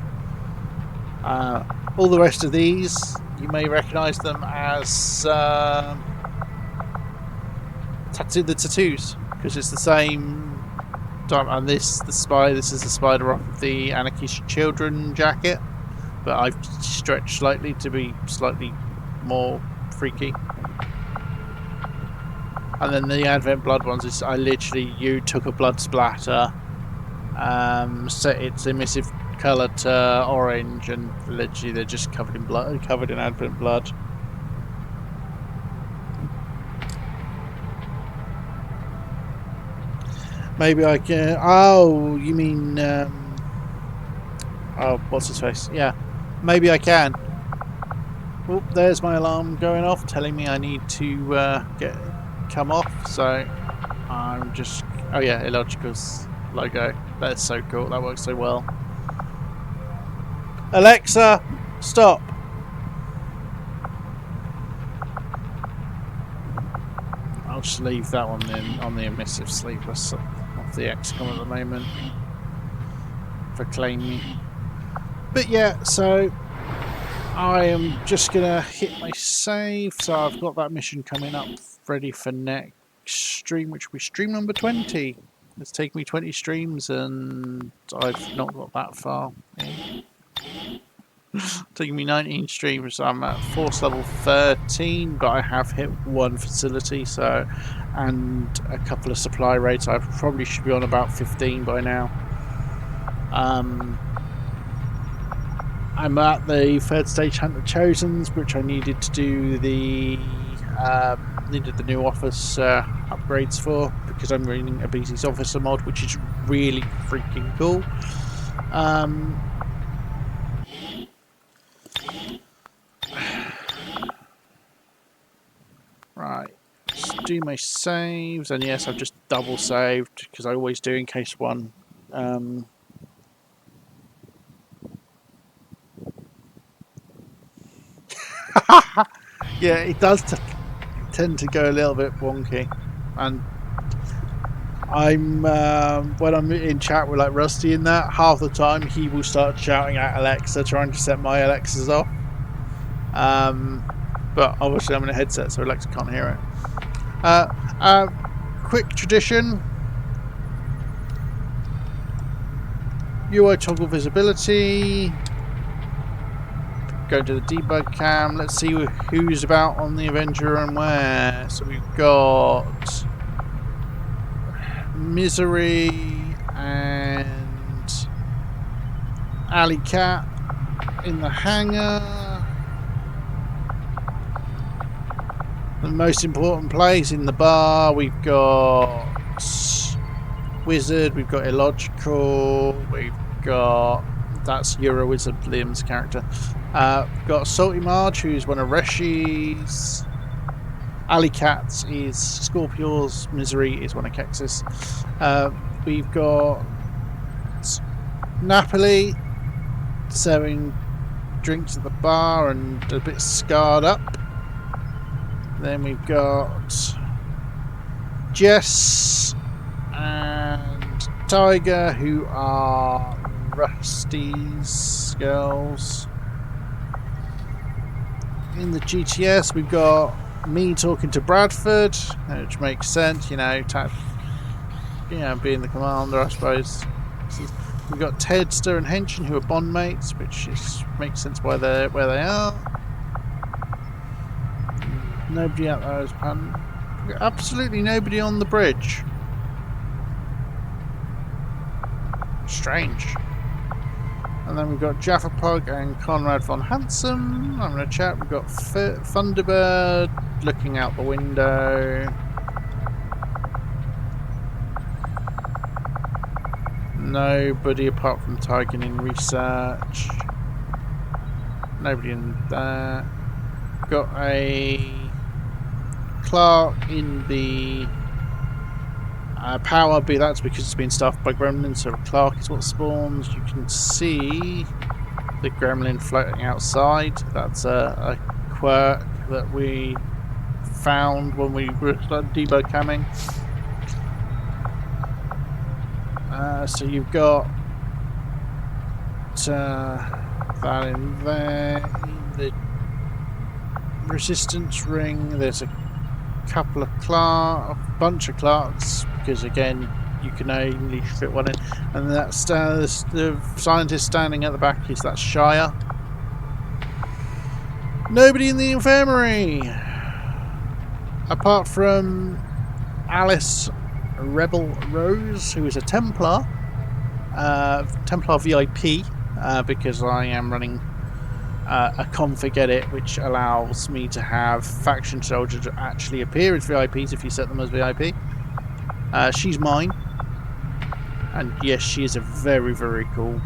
Speaker 1: All the rest of these you may recognise them as the tattoos, because it's the same. And this is the spider off of the Anarchist Children jacket, but I've stretched slightly to be slightly more freaky. And then the Advent Blood ones is you took a blood splatter, set its emissive colour to orange, and literally they're just covered in blood, covered in Advent blood. Maybe I can. Oh, you mean? Oh, what's his face? Yeah, maybe I can. Oh, there's my alarm going off, telling me I need to come off. So I'm just. Oh yeah, Illogical's logo. That's so cool. That works so well. Alexa, stop. I'll just leave that one in on the emissive sleepless. The XCOM at the moment for claiming. But yeah, so I am just gonna hit my save. So I've got that mission coming up ready for next stream, which will be stream number 20. It's taken me 20 streams and I've not got that far. Taking me 19 streams. I'm at force level 13, but I have hit one facility, so, and a couple of supply rates. I probably should be on about 15 by now. I'm at the third stage Hunt the Chosens, which I needed to do the new office upgrades for, because I'm running a BC's officer mod, which is really freaking cool. Right, let's do my saves, and yes, I've just double saved because I always do in case one. Yeah, it does tend to go a little bit wonky, and I'm when I'm in chat with like Rusty in that, half the time he will start shouting at Alexa, trying to set my Alexas off. But obviously I'm in a headset, so Alexa can't hear it. Quick tradition. UI toggle visibility. Go to the debug cam. Let's see who's about on the Avenger and where. So we've got Misery and Alley Cat in the hangar. The most important place in the bar. We've got Wizard. We've got Illogical. We've got, that's Euro Wizard, Liam's character. We've got Salty Marge, who's one of Reshi's. Alley Cats is Scorpio's. Misery is one of Kex's. We've got Napoli serving drinks at the bar and a bit scarred up. Then we've got Jess and Tiger, who are Rusty's girls. In the GTS, we've got me talking to Bradford, which makes sense, you know, being the commander, I suppose. We've got Tedster and Henshin, who are bond mates, which makes sense where they are. Nobody out there is pan. Absolutely nobody on the bridge. Strange. And then we've got Jaffa Pug and Conrad von Hansen. I'm going to chat. We've got Thunderbird looking out the window. Nobody apart from Tiger in research. Nobody in there. Got a Clark in the power B. That's because it's been staffed by gremlins, so Clark is what spawns. You can see the gremlin floating outside. That's a quirk that we found when we were debug camming. So you've got that in there. In the resistance ring, there's a couple of a bunch of Clarks, because again you can only fit one in, and that's the scientist standing at the back is that Shire. Nobody in the infirmary apart from Alice Rebel Rose, who is a Templar VIP, because I am running a config edit which allows me to have faction soldiers actually appear as VIPs if you set them as VIP. She's mine, and yes, she is a very, very cool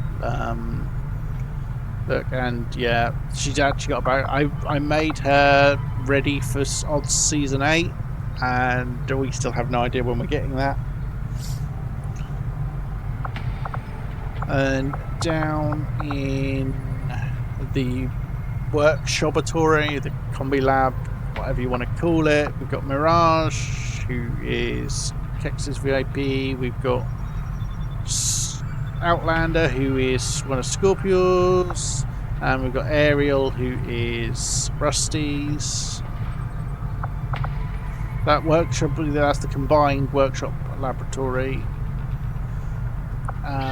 Speaker 1: look, and yeah, she's actually got about, I made her ready for odds season 8, and we still have no idea when we're getting that. And down in the workshopatory, the combi lab, whatever you want to call it, we've got Mirage, who is Kex's VIP. We've got Outlander, who is one of Scorpio's, and we've got Ariel, who is Rusty's. That workshop, that's the combined workshop laboratory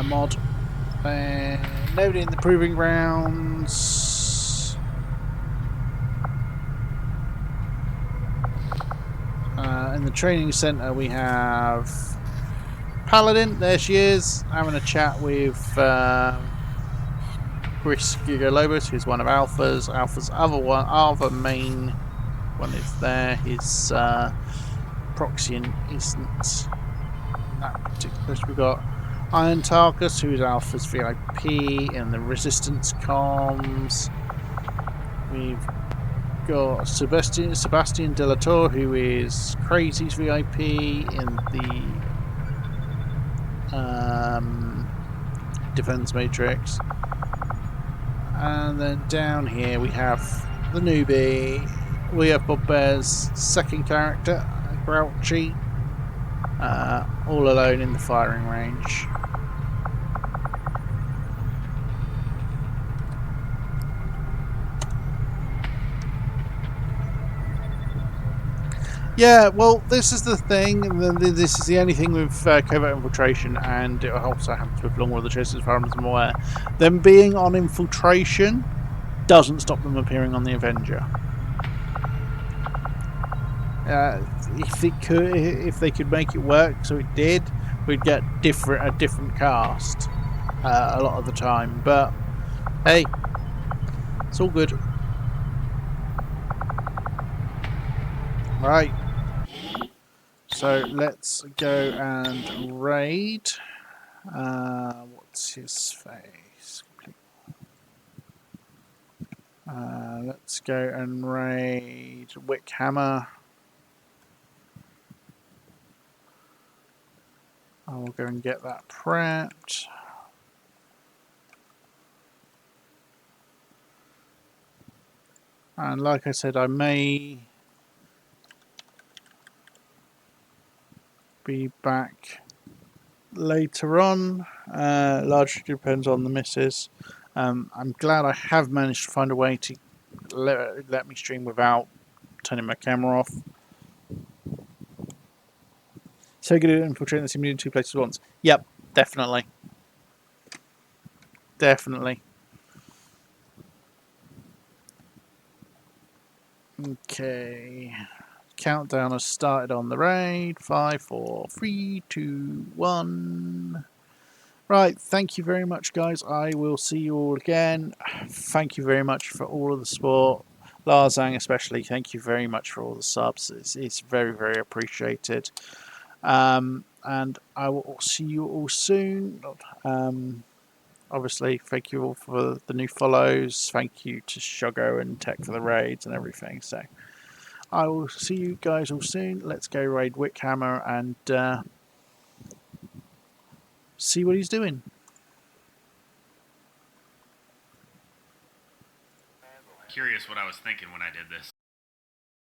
Speaker 1: mod. Nobody in the proving grounds. In the training center, we have Paladin. There she is, having a chat with Chris Gigolobus, who's one of Alpha's. Alpha's other main one is there. His Proxian isn't that particular. We've got Iron Tarkus, who's Alpha's VIP in the Resistance comms. We've got Sebastian Delator, who is Crazy's VIP in the Defense Matrix. And then down here we have the newbie. We have Bob Bear's second character, Grouchy. all alone in the firing range. Yeah, well, this is the thing. This is the only thing with covert infiltration, and it also happens with long weather chasers, as far as I'm aware. Them being on infiltration doesn't stop them appearing on the Avenger. If they could make it work, so it did, we'd get a different cast a lot of the time. But hey, it's all good. Right. So let's go and raid. What's his face? Let's go and raid Wickhammer. I will go and get that prepped. And like I said, I may be back later on. Largely depends on the missus. I'm glad I have managed to find a way to let me stream without turning my camera off. So good at infiltrating the simulator in 2 places at once. Yep, definitely. Definitely. Okay. Countdown has started on the raid. 5, 4, 3, 2, 1. Right, thank you very much, guys. I will see you all again. Thank you very much for all of the support. Larzang especially, thank you very much for all the subs. It's very, very appreciated. And I will see you all soon. Obviously, thank you all for the new follows. Thank you to Shogo and Tech for the raids and everything. So I will see you guys all soon. Let's go raid Wickhammer and see what he's doing.
Speaker 11: Curious what I was thinking when I did this.